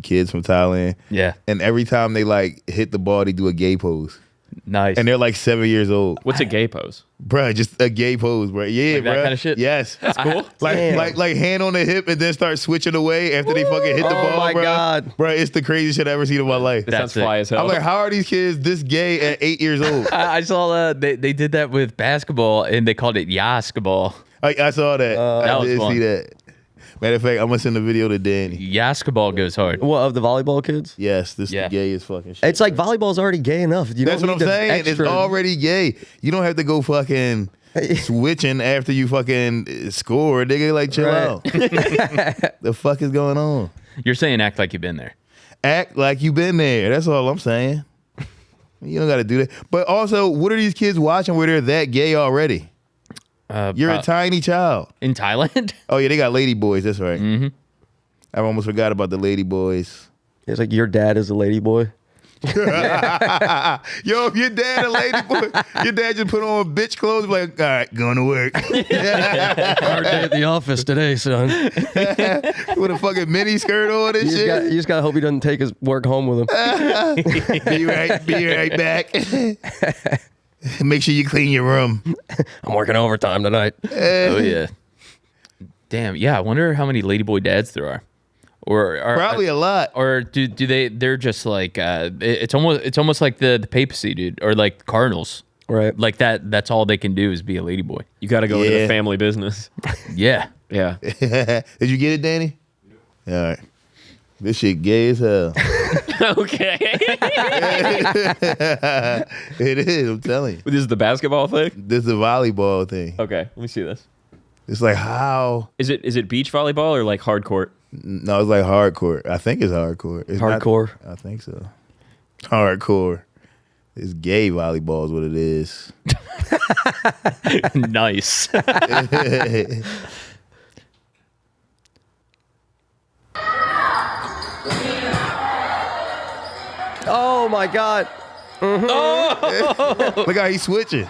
kids from Thailand. Yeah. And every time they like hit the ball, they do a gay pose. Nice. And they're like 7 years old. What's a gay pose? Bruh, just a gay pose, bruh. Yeah, Like that bruh. kinda shit? Yes. That's cool. Like hand on the hip and then start switching away after they fucking hit the Oh ball, my bruh. God. Bruh, it's the craziest shit I've ever seen in my life. That That's sounds fly it. as hell. I'm like, how are these kids this gay at 8 years old? I saw they did that with basketball and they called it yasketball. I saw that. that I was did fun. see that. Matter of fact, I'm gonna send a video to Danny. Yasketball goes hard. What, of the volleyball kids? Yes, this Yeah. is the gayest fucking shit. It's like volleyball's already gay enough. You That's don't what I'm need the saying. It's extra- already gay. You don't have to go fucking switching after you fucking score. Nigga, like chill Right. out. The fuck is going on? You're saying act like you've been there. Act like you been there. That's all I'm saying. You don't got to do that. But also, what are these kids watching where they're that gay already? You're a tiny child. In Thailand? Oh yeah, they got lady boys. That's right. Mm-hmm. I almost forgot about the lady boys. It's like your dad is a lady boy. Yo, if your dad a lady boy, your dad just put on bitch clothes, like, all right, going to work. Hard day at the office today, son. With a fucking mini skirt on and shit. You just gotta hope he doesn't take his work home with him. Be right back. Make sure you clean your room. I'm working overtime tonight. Oh yeah. Damn. Yeah. I wonder how many ladyboy dads there are. Or Probably a lot. Or they're just like it's almost like the papacy, dude, or like Cardinals. Right. Like that's all they can do is be a ladyboy. You got to go into Yeah. the family business. Yeah. Yeah. Did you get it, Danny? All right. This shit gay as hell. Okay. It is, I'm telling you. This is the basketball thing? This is a volleyball thing. Okay, let me see this. It's like how? Is it beach volleyball or like hard court? No, it's like hardcore. I think it's hardcore. It's not- Hardcore. I think so. Hardcore. It's gay volleyball is what it is. Nice. Oh my God. Look how he's switching.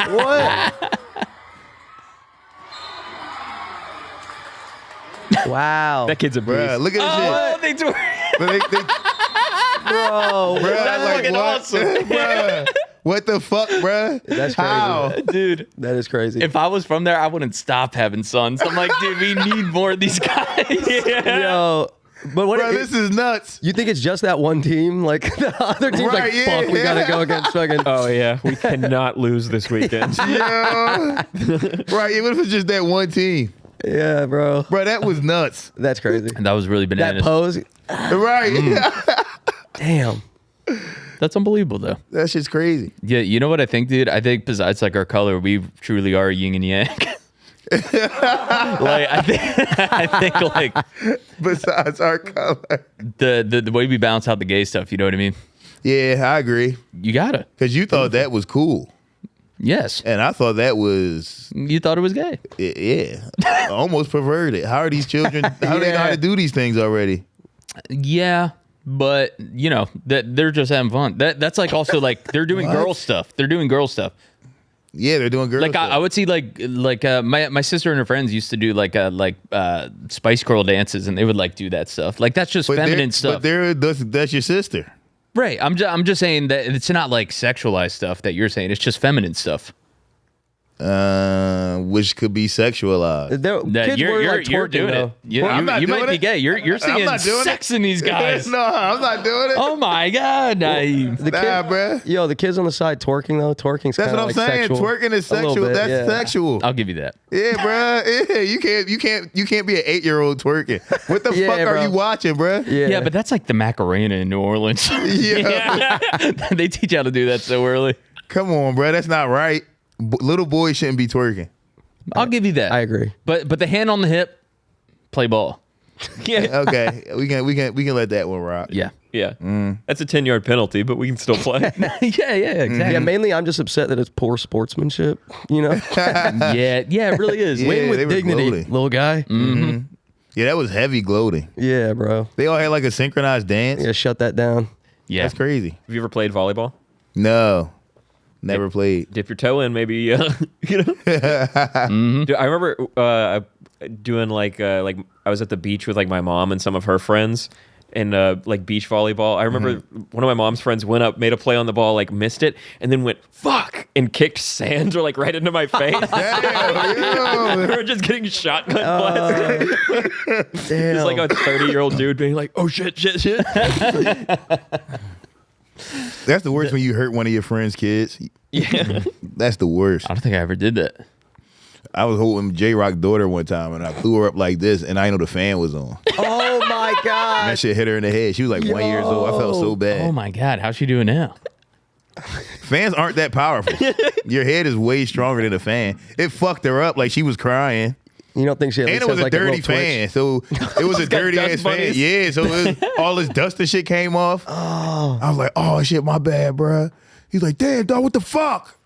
What? Wow. That kid's a beast. Bruh, look at Oh, this they do. shit. They, Bro. bruh, That's like, fucking what? awesome. Bruh, what the fuck, bruh? That's crazy. How? Dude. That is crazy. If I was from there, I wouldn't stop having sons. I'm like, dude, we need more of these guys. Yo. But what Bro, this is nuts. you think it's just that one team? Like the other team's Right, like, yeah. fuck, we gotta go against fucking. Oh yeah, we cannot lose this weekend. Yeah. Right, what if it's just that one team? Yeah, bro. Bro, that was nuts. That's crazy. And that was really That bananas. pose. Right. Damn. That's unbelievable, though. That shit's crazy. Yeah, you know what I think, dude? I think besides like our color, we truly are yin and yang. Like I think like Besides our color. the way we balance out the gay stuff. You know what I mean? Yeah, I agree. You gotta. Because you thought that was cool. Yes. And I thought that was, You thought it was gay. yeah, almost perverted. How are these children, how do they know how to do these things already? Yeah, but you know that they're just having fun. That's like also like they're doing girl stuff. They're doing girl stuff. Yeah, they're doing girl Like stuff. I would see like my sister and her friends used to do like Spice Girl dances, and they would like do that stuff. Like that's just feminine stuff. But that's your sister. Right. I'm just saying that it's not like sexualized stuff that you're saying. It's just feminine stuff. Which could be sexualized. Kids You're were like twerking, doing though. it. You, Well, I'm you, not you might doing be it. gay. You're I'm seeing not doing sex it. in these guys. No, I'm not doing it. Oh my god. The Nah, kid, bruh. Yo, the kids on the side twerking though. Twerking's That's kind what of I'm like saying. sexual. Twerking is A little sexual. bit, That's yeah. sexual. I'll give you that. Yeah, bruh. Yeah, you can't be an 8-year-old twerking. What the Yeah, fuck are bro. you watching, bruh? Yeah. Yeah, but that's like the Macarena in New Orleans. Yeah. They teach you how to do that so early. Come on, bruh. That's not right. Little boys shouldn't be twerking. I'll give you that. I agree. But the hand on the hip, play ball. Yeah, Okay, we can let that one rock. Yeah. yeah. That's a 10-yard penalty, but we can still play. yeah, exactly. Yeah, mainly I'm just upset that it's poor sportsmanship. You know, Yeah, it really is. Yeah, win they with were dignity, gloating. little guy. Yeah, that was heavy gloating. Yeah, bro. They all had like a synchronized dance. Yeah, shut that down. Yeah. That's crazy. Have you ever played volleyball? No, never played. Dip your toe in, maybe. You know. Dude, I remember doing like I was at the beach with like my mom and some of her friends, and like beach volleyball. I remember one of my mom's friends went up, made a play on the ball, like missed it, and then went fuck and kicked sand or like right into my face. Damn, We were just getting shotgun blasted. Damn. It's like a 30-year-old dude being like, "Oh shit." That's the worst when you hurt one of your friends' kids. Yeah. That's the worst. I don't think I ever did that. I was holding J-Rock's daughter one time and I thlew her up like this and I didn't know the fan was on. Oh my And god. that shit hit her in the head. She was like 1 year old. I felt so bad. Oh my god, how's she doing now? Fans aren't that powerful. Your head is way stronger than a fan. It fucked her up like she was crying. You don't think she at And least it was has a like a dirty little twitch? fan. So it was a got dirty dust ass fan. bunnies. Yeah, so all this dust and shit came off. Oh. I was like, oh shit, my bad, bruh. He's like, damn, dog, what the fuck?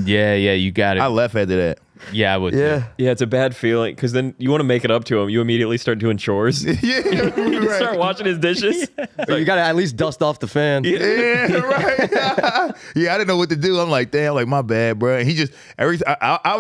Yeah, you got it. I left after that. Yeah, I would. Yeah. Yeah, it's a bad feeling because then you want to make it up to him. You immediately start doing chores. Yeah, You right. start washing his dishes. Or you gotta at least dust off the fan. Yeah, right. Yeah, I didn't know what to do. I'm like, damn, like my bad, bro. And he just I was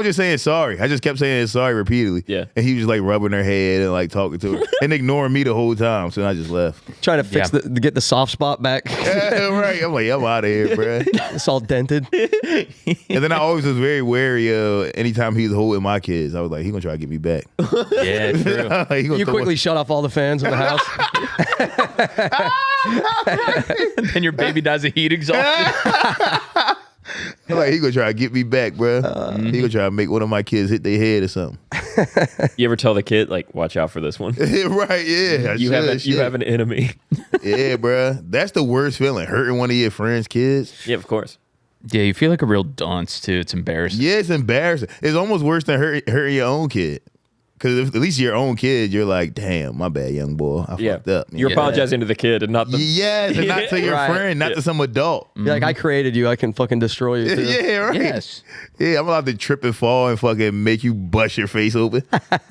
just saying sorry. I just kept saying sorry repeatedly. Yeah. And he was just like rubbing her head and like talking to her and ignoring me the whole time. So I just left. Trying to fix Yeah. to get the soft spot back. Yeah, right. I'm like, I'm out of here, bro. It's all dented. And then I always was very wary of anytime time he was holding my kids, I was like, he gonna try to get me back. Yeah, true. He gonna You throw quickly shut off all the fans in the house. Then your baby dies of heat exhaustion. Like he gonna try to get me back, bro. He gonna try to make one of my kids hit their head or something. You ever tell the kid like, watch out for this one? Right? Yeah. You have an enemy. Yeah, bro. That's the worst feeling. Hurting one of your friends' kids. Yeah, of course. Yeah, you feel like a real dunce too. It's embarrassing. Yeah, it's embarrassing. It's almost worse than hurting your own kid. Because at least your own kid, you're like, damn, my bad, young boy. I fucked up. You're apologizing to the kid and not the. Yes, and not to your Right. friend, not to some adult. You're like, I created you. I can fucking destroy you. Too. Yeah, right. Yes. Yeah, I'm allowed to trip and fall and fucking make you bust your face open.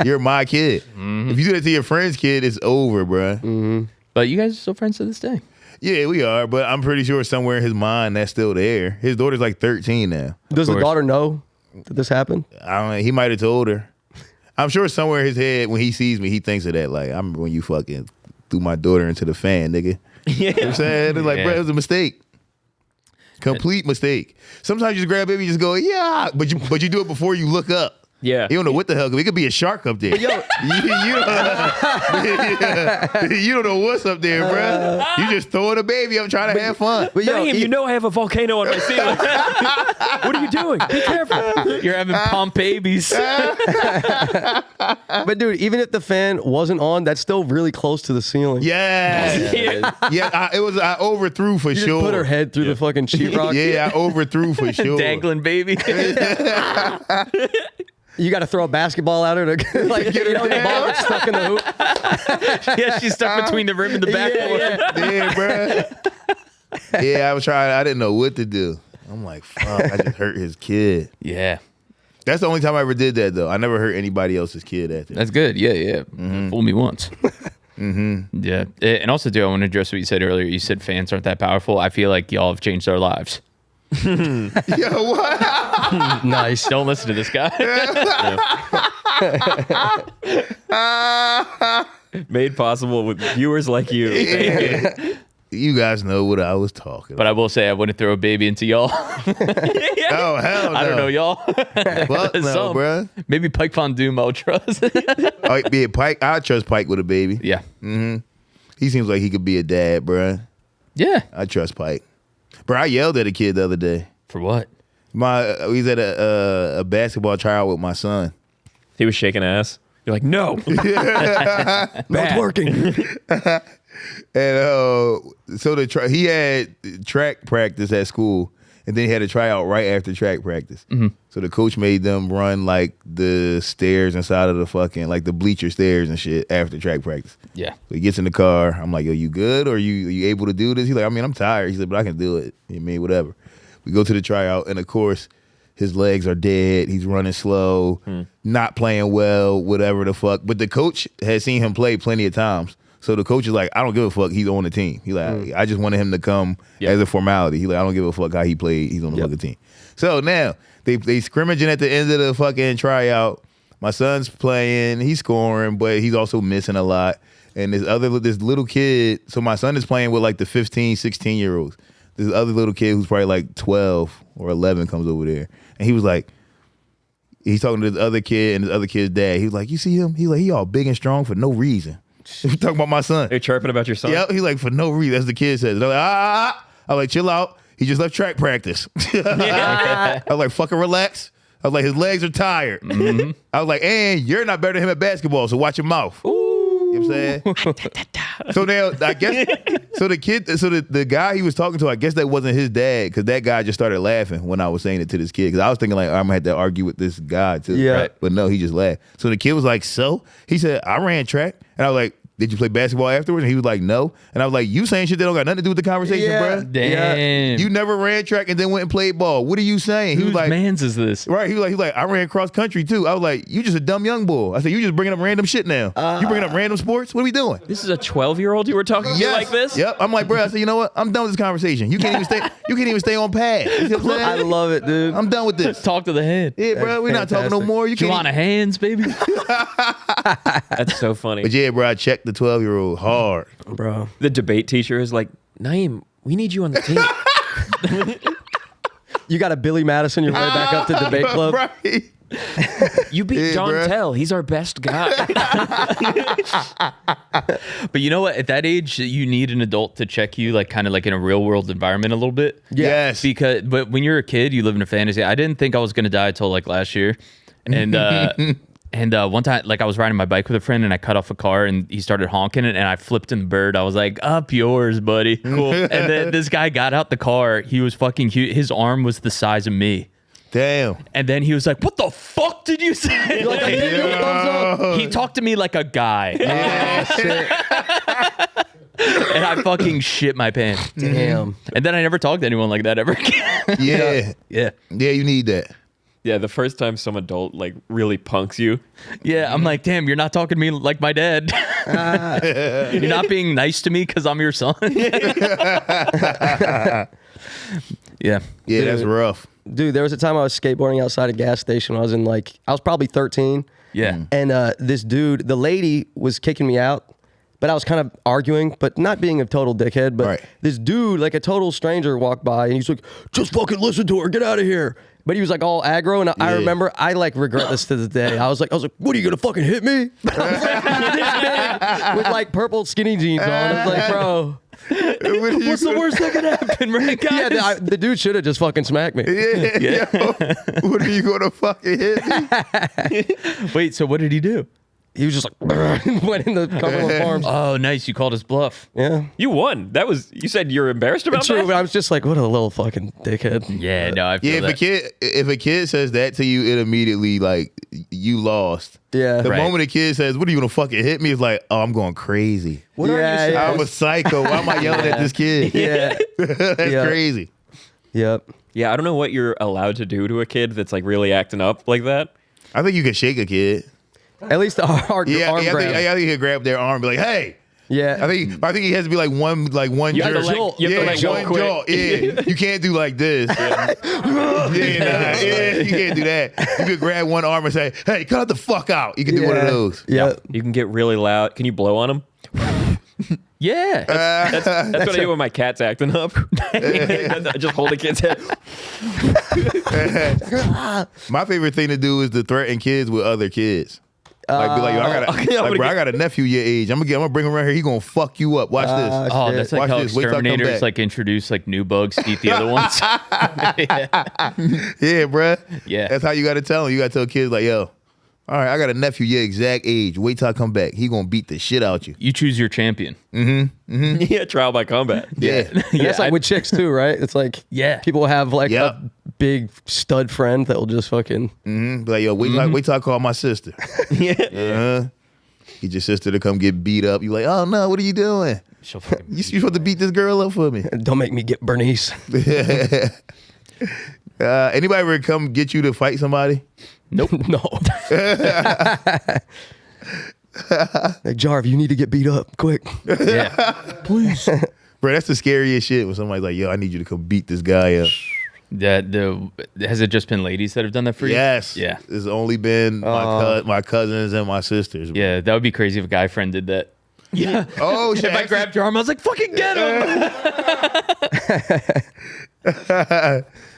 You're my kid. If you do that to your friend's kid, it's over, bruh. But you guys are still friends to this day. Yeah, we are, but I'm pretty sure somewhere in his mind that's still there. His daughter's like 13 now. Does the course. daughter know that this happened? I don't know. He might have told her. I'm sure somewhere in his head, when he sees me, he thinks of that. Like, I remember when you fucking threw my daughter into the fan, nigga. You know what I'm saying? It's like, Yeah. bro, it was a mistake. Complete mistake. Sometimes you just grab baby, you just go, yeah, but you do it before you look up. Yeah. You don't know what the hell. It could be a shark up there. You don't know what's up there, bro. You just throwing a baby up trying to have fun. But yo, Damn, you know I have a volcano on my ceiling. What are you doing? Be careful. You're having pump babies. but dude, even if the fan wasn't on, that's still really close to the ceiling. Yeah. I overthrew for You just sure. put her head through the fucking sheetrock. Yeah, I overthrew for sure. Dangling baby. You got to throw a basketball at her to like get her the ball gets stuck in the hoop. Yeah, she's stuck between the rim and the backboard. Yeah, bro. Yeah, I was trying. I didn't know what to do. I'm like, fuck, I just hurt his kid. Yeah. That's the only time I ever did that, though. I never hurt anybody else's kid after. That's good. Yeah. Fool me once. Yeah. And also, too, I want to address what you said earlier. You said fans aren't that powerful. I feel like y'all have changed our lives. Yo, what? Nice. Don't listen to this guy. Made possible with viewers like you. You guys know what I was talking But about. I will say I wouldn't throw a baby into y'all. Oh, hell no. I don't know y'all. Fuck no, Some. bro. Maybe Pike Fondue Ultras. Oh, yeah, Pike. I trust Pike with a baby. Yeah. He seems like he could be a dad, bro. Yeah. I trust Pike. Bro, I yelled at a kid the other day. For what? We was at a basketball tryout with my son. He was shaking ass. You're like, no. Not working. And so he had track practice at school, and then he had a tryout right after track practice. So the coach made them run like the stairs inside of the fucking like the bleacher stairs and shit after track practice. Yeah. So he gets in the car. I'm like, yo, you good? Or are you able to do this? He's like, I mean, I'm tired. He said, but I can do it. I mean, whatever. We go to the tryout, and of course, his legs are dead. He's running slow, not playing well, whatever the fuck. But the coach has seen him play plenty of times. So the coach is like, I don't give a fuck. He's on the team. He like, I just wanted him to come as a formality. He like, I don't give a fuck how he played. He's on the fucking team. So now they scrimmaging at the end of the fucking tryout. My son's playing. He's scoring, but he's also missing a lot. And this little kid. So my son is playing with like the 15, 16-year-olds. This other little kid who's probably like 12 or 11 comes over there. And he was like, he's talking to this other kid and this other kid's dad. He was like, you see him? He like, he all big and strong for no reason. He's talking about my son. They're chirping about your son. Yep, he like, for no reason. That's the kid says. And I'm like, I'm like, chill out. He just left track practice. I was like, fucking relax. I was like, his legs are tired. I was like, and you're not better than him at basketball, so watch your mouth. You know what I'm saying? So now, I guess, the guy he was talking to, I guess that wasn't his dad, because that guy just started laughing when I was saying it to this kid. Because I was thinking, like, I'm going to have to argue with this guy, too. Yeah. Right? But no, he just laughed. So the kid was like, so? He said, I ran track. And I was like, did you play basketball afterwards? And he was like, no. And I was like, you saying shit that don't got nothing to do with the conversation, bro. Damn. You never ran track and then went and played ball. What are you saying? He Whose was like, man's is this? right. He was like, I ran cross country too. I was like, you just a dumb young boy. I said, you just bringing up random shit now. You bringing up random sports? What are we doing? This is a 12-year-old you were talking to like this? Yep. I'm like, bro. I said, you know what? I'm done with this conversation. You can't even stay. You can't even stay on pad. You see what I'm I saying? love it, dude. I'm done with this. Talk to the head. Yeah, bro. We're not talking no fantastic. more. You Do you can't. want a hands, baby? That's so funny. But yeah, bro. I checked the 12-year-old hard. Bro. The debate teacher is like, Naeem, we need you on the team. You got a Billy Madison your way back up to debate club. Right. You beat Yeah, bruh. Dontel. He's our best guy. But you know what? At that age, you need an adult to check you, like kind of like in a real world environment a little bit. Yes. But when you're a kid, you live in a fantasy. I didn't think I was gonna die until like last year, and one time, like I was riding my bike with a friend, and I cut off a car, and he started honking it, and I flipped in the bird. I was like, "Up yours, buddy." Cool. And then this guy got out the car. He was fucking huge. His arm was the size of me. Damn. And then he was like, "What the fuck did you say?" Like, I gave you a thumbs up. He talked to me like a guy, Yeah, shit. and I fucking shit my pants. Damn. And then I never talked to anyone like that ever again. Yeah. Yeah. Yeah, you need that. Yeah, the first time some adult like really punks you. Yeah, I'm like, damn, you're not talking to me like my dad. You're not being nice to me because I'm your son. Yeah. Yeah, that's rough. Dude, there was a time I was skateboarding outside a gas station. I was probably 13. Yeah. And this dude, the lady was kicking me out, but I was kind of arguing, but not being a total dickhead. But Right. this dude, like a total stranger, walked by and he's like, "Just fucking listen to her, get out of here." But he was like all aggro, and I Yeah. remember I like regret this to this day. I was like, "What are you gonna fucking hit me?" I was like, this big, with like purple skinny jeans on. I was like, bro. What's the worst that could happen, right, guys? Yeah, the dude should have just fucking smacked me. Yeah. Yo, what are you gonna fucking hit me? Wait, so what did he do? He was just like, went in the Cumberland Farms. Oh, nice. You called his bluff. Yeah. You won. You said you're embarrassed about True, that? but I was just like, what a little fucking dickhead. Yeah, no, I feel Yeah, that. if a kid says that to you, it immediately like you lost. Yeah. The Right. moment a kid says, "What are you gonna fucking hit me?" It's like, "Oh, I'm going crazy. What are you saying? yeah. I'm a psycho. Why am I yelling at this kid?" Yeah. That's Yeah. crazy. Yep. Yeah, I don't know what you're allowed to do to a kid that's like really acting up like that. I think you can shake a kid. At least the arm Yeah, I grab. think you can grab their arm and be like, "Hey." Yeah. I think he has to be like one You have jerk. to let- you have to let go one quick. jaw. Yeah, you can't do like this. Yeah, you can't do that. You can grab one arm and say, "Hey, cut the fuck out." You can do one of those. Yeah. You can get really loud. Can you blow on them? Yeah. That's what I do when my cat's acting up. I just hold the kid's head. My favorite thing to do is to threaten kids with other kids. Like be like, "Yo, I got a nephew your age. I'm gonna bring him around here. He gonna fuck you up. Watch this." Oh, Shit. that's like Watch how this. Wait till I come exterminators back. like introduce like new bugs to eat the other ones. Yeah, bruh. Yeah. That's how you got to tell them. You got to tell kids like, "Yo, all right, I got a nephew your exact age. Wait till I come back. He gonna beat the shit out you." You choose your champion. Yeah, trial by combat. Yeah. And that's like with chicks too, right? It's like Yeah. people have like Yep. a big stud friend that will just fucking Be like, "Yo, wait till I call my sister." Yeah. Get your sister to come get beat up. You like, "Oh no, what are you doing? She'll fucking You supposed to beat this girl up for me." don't make me get Bernice. Anybody ever come get you to fight somebody? Nope. No. Like, Jarv, you need to get beat up quick. Yeah. Please. Bro, that's the scariest shit when somebody's like, "Yo, I need you to come beat this guy up." Has it just been ladies that have done that for you? Yes. Yeah. It's only been my cousins and my sisters. Yeah, that would be crazy if a guy friend did that. Yeah. Oh, shit. If I grabbed your arm, I was like, fucking get him.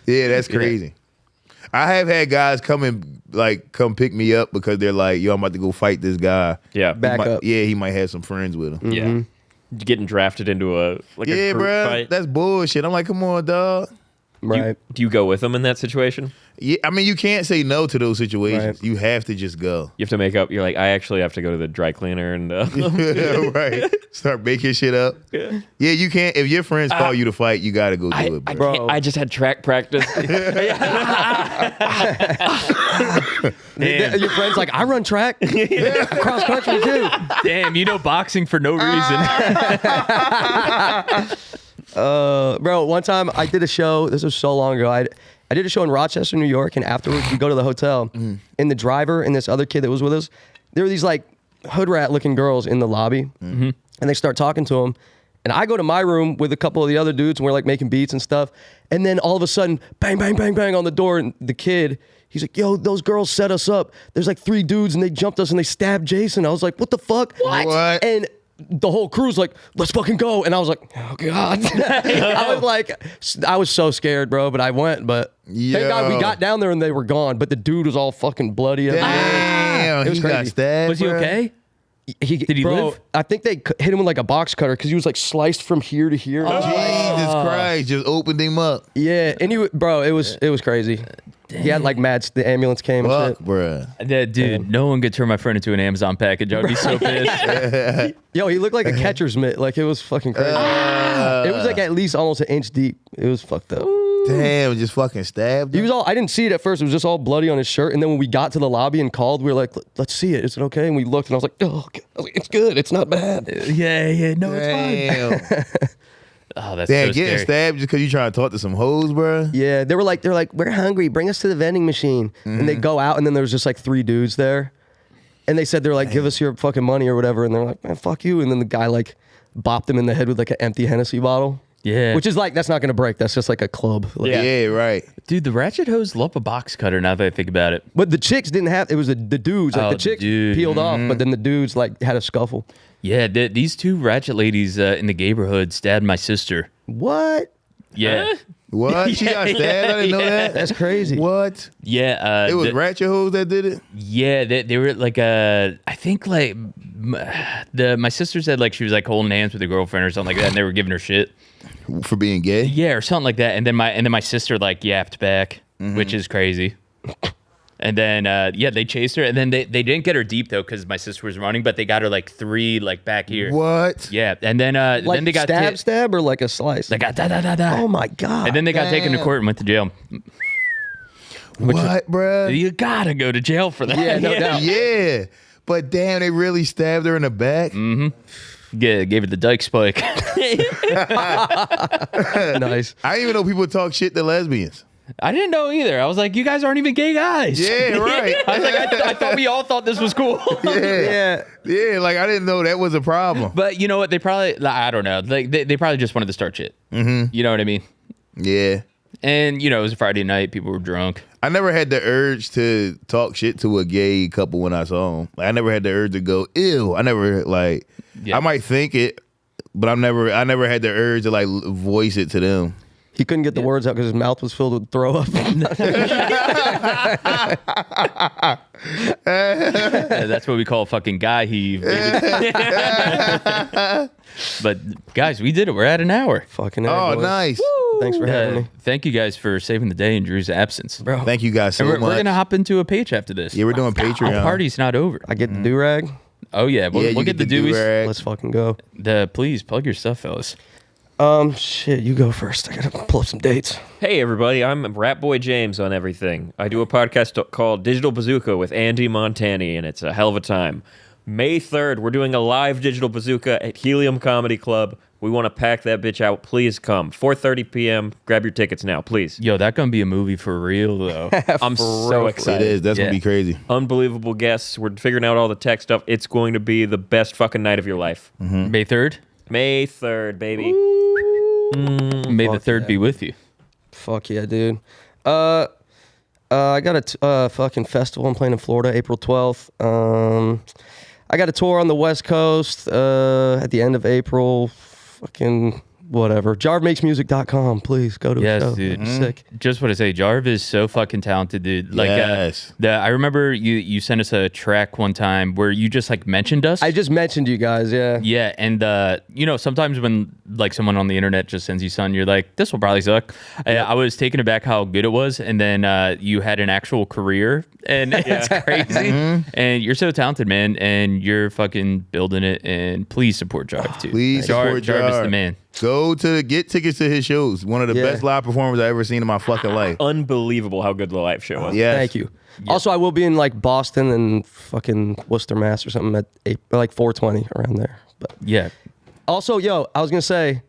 Yeah, that's crazy. I have had guys come pick me up because they're like, "Yo, I'm about to go fight this guy." Yeah. Back He might- up. Yeah, he might have some friends with him. Yeah. Getting drafted into a Yeah, group bro, fight. that's bullshit. I'm like, come on, dog. Right. Do you go with them in that situation? Yeah, I mean, you can't say no to those situations. Right. You have to just go. You have to make up. You're like, I actually have to go to the dry cleaner and Right. Start making shit up. Yeah, you can't. If your friends call you to fight, you got to go do it, bro. I just had track practice. Damn. Your friend's like, I run track, cross country too. Damn, you know boxing for no reason. Bro, one time I did a show. This was so long ago. I did a show in Rochester, New York, and afterwards we go to the hotel. And the driver and this other kid that was with us, there were these like hood rat looking girls in the lobby, and they start talking to him. And I go to my room with a couple of the other dudes, and we're like making beats and stuff. And then all of a sudden, bang, bang, bang, bang on the door, and the kid, he's like, "Yo, those girls set us up. There's like 3 dudes, and they jumped us and they stabbed Jason." I was like, "What the fuck?" What? And the whole crew's like, let's fucking go. And I was like, oh God. I was so scared, bro, but I went. But thank God we got down there and they were gone. But the dude was all fucking bloody. Damn, It was he got crazy. stabbed. Was he bro. okay? Did he live? I think they hit him with like a box cutter because he was like sliced from here to here. Jesus Christ, just opened him up. Yeah, and it was crazy. He had like the ambulance came and Fuck, shit. bruh. That dude, no one could turn my friend into an Amazon package. I'd be so pissed. Yo, he looked like a catcher's mitt. Like it was fucking crazy. It was like at least almost an inch deep. It was fucked up. Damn, just fucking stabbed He him. was all. I didn't see it at first. It was just all bloody on his shirt. And then when we got to the lobby and called, we were like, "Let's see it. Is it okay?" And we looked, and I was like, "Oh, okay." I was like, it's good. It's not bad." Yeah, no, it's fine. Damn. Oh, that's Damn, so getting scary. stabbed just because you trying to talk to some hoes, bruh? Yeah, they're like, "We're hungry. Bring us to the vending machine." And they go out, and then there was just like 3 dudes there, and they said they're like, "Give us your fucking money or whatever." And they're like, "Man, fuck you." And then the guy like bopped them in the head with like an empty Hennessy bottle. Yeah. Which is like, that's not gonna break. That's just like a club. Like, Yeah, right. Dude, the ratchet hoes love a box cutter now that I think about it. But the chicks didn't have. It was the dudes. Like Oh, the chicks dude. peeled off, but then the dudes like had a scuffle. Yeah, these 2 ratchet ladies in the neighborhood stabbed my sister. What? Yeah. What? She got stabbed? I didn't know that. That's crazy. What? Yeah. It was ratchet hoes that did it? Yeah, they were like I think like my sister said like she was like holding hands with a girlfriend or something like that, and they were giving her shit. For being gay? Yeah, or something like that. And then my sister like yapped back, which is crazy. And then they chased her, and then they didn't get her deep though because my sister was running, but they got her like 3 like back here. What? Yeah, and then Like then they got stab or like a slice. they got da. Oh my god. And then they got taken to Damn. court and went to jail. What, bruh? You gotta go to jail for that. Yeah, no doubt. Yeah. But damn, they really stabbed her in the back? Yeah, gave it the dyke spike. Nice. I didn't even know people talk shit to lesbians. I didn't know either. I was like, you guys aren't even gay guys. Yeah, right. I was like, I thought we all thought this was cool. Yeah. Yeah, like I didn't know that was a problem. But you know what? They probably, I don't know. Like they probably just wanted to start shit. Mm-hmm. You know what I mean? Yeah. And you know, it was a Friday night. People were drunk. I never had the urge to talk shit to a gay couple when I saw them. I never had the urge to go, ew. I never like, Yeah. I might think it, but I never had the urge to like voice it to them. He couldn't get the words out because his mouth was filled with throw up. That's what we call a fucking guy heave. But guys, we did it. We're at an hour. Fucking Oh, boys. nice. Thanks for having me. Thank you guys for saving the day in Drew's absence. Bro, Thank you guys so And much. we're gonna hop into a page after this. Yeah, we're doing The Patreon. party's not over. I get the do-rag. Oh yeah, we'll, Yeah, you we'll get the Deweys. do-rag. Let's fucking go. Please plug your stuff, fellas. Shit, you go first. I gotta pull up some dates. Hey everybody, I'm Rat Boy James on everything. I do a podcast called Digital Bazooka with Andy Montani, and it's a hell of a time. May 3rd, we're doing a live Digital Bazooka at Helium Comedy Club. We want to pack that bitch out. Please come. 4:30 p.m. Grab your tickets now, please. Yo, that gonna be a movie for real though. I'm so It excited. is. That's Yeah. gonna be crazy. Unbelievable guests. We're figuring out all the tech stuff. It's going to be the best fucking night of your life. May 3rd. May 3rd, baby. May the 3rd be with you. Fuck yeah, dude. I got a fucking festival I'm playing in Florida, April 12th. I got a tour on the West Coast at the end of April. Fucking whatever. JarvMakesMusic.com. Please go to a Yes, show. dude. Sick. Just want to say, Jarv is so fucking talented, dude. Like, Yes. I remember you sent us a track one time where you just like mentioned us. I just mentioned you guys, yeah. Yeah, and you know, sometimes when like someone on the internet just sends you something, you're like, this will probably suck. I was taken aback how good it was, and then you had an actual career, and it's crazy. And you're so talented, man, and you're fucking building it. And please support Jarv too. Please support Jarv is Jarv. the man. Go to get tickets to his shows. One of the Yeah. best live performers I've ever seen in my fucking life. Unbelievable how good the live show was. Yes. Thank you. Also, I will be in like Boston and fucking Worcester, Mass or something at like 4:20 around there. But Yeah. also, yo, I was gonna say,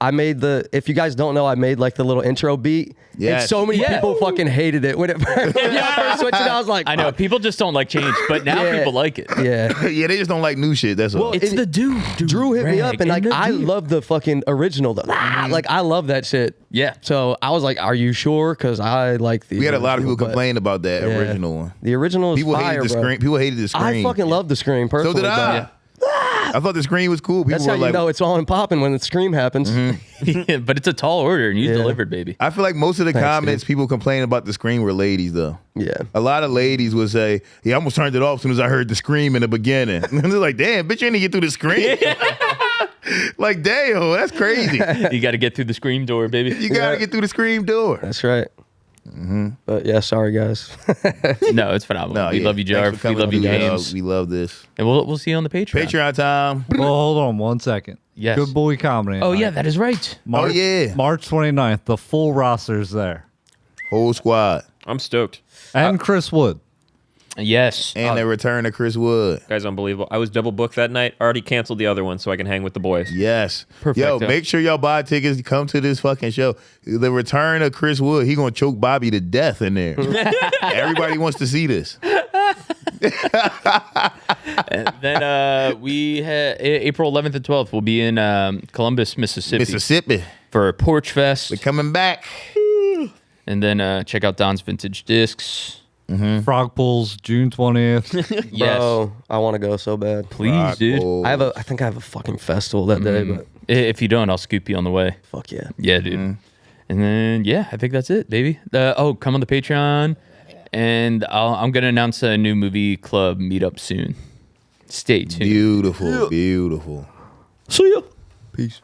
I made if you guys don't know, I made like the little intro beat. Yes. And so many Yeah. people fucking hated it when y'all first switched it. I was like, I know people just don't like change, but now Yeah. people like it. yeah. Yeah, they just don't like new shit. That's all. Well, It's it- the dude. Drew hit me up and like the I dude. love the fucking original though. Like I love that shit. Yeah. So I was like, "Are you sure?" Because I like the. we had a lot of people original, but complain about that yeah. original one. The original is People fire, hated the bro. scream. People hated the scream. I fucking love the scream So personally. did I. but- I thought the scream was cool. People That's were how you like, know it's on and popping when the scream happens. But it's a tall order, and you delivered, baby. I feel like most of the Thanks, comments dude. people complain about the scream were ladies, though. Yeah. A lot of ladies would say, "Yeah, I almost turned it off as soon as I heard the scream in the beginning." And they're like, "Damn, bitch, you ain't get through the scream." Like, damn, that's crazy. You got to get through the scream door, baby. You gotta get through the scream door. That's right. But yeah, sorry guys. No, it's phenomenal. We love you, Thanks Jarv. for We coming love you, through, James. dog. We love this. And we'll see you on the Patreon. Patreon time. Well, hold on 1 second. Yes. Good Boy Comedy. Oh, yeah, Night. that is right. March, yeah. March 29th. The full roster's there. Whole squad. I'm stoked. And Chris Wood. Yes. And the return of Chris Wood. Guys, unbelievable. I was double booked that night. Already canceled the other one so I can hang with the boys. Yes. Perfecto. Yo, make sure y'all buy tickets. Come to this fucking show. The return of Chris Wood. He gonna choke Bobby to death in there. Everybody wants to see this. And then we had April 11th and 12th. We'll be in Columbus, Mississippi for Porch Fest. We're coming back. And then check out Don's Vintage Discs. Frog Pools, June 20th. Yes. Bro, I want to go so bad. Please, dude. Oh. I think I have a fucking festival that day, but If you don't, I'll scoop you on the way. fuck yeah. Yeah, dude. And then, yeah, I think that's it, baby. Come on the Patreon. And I'm going to announce a new movie club meetup soon. Stay tuned. Beautiful, beautiful. See ya. Peace.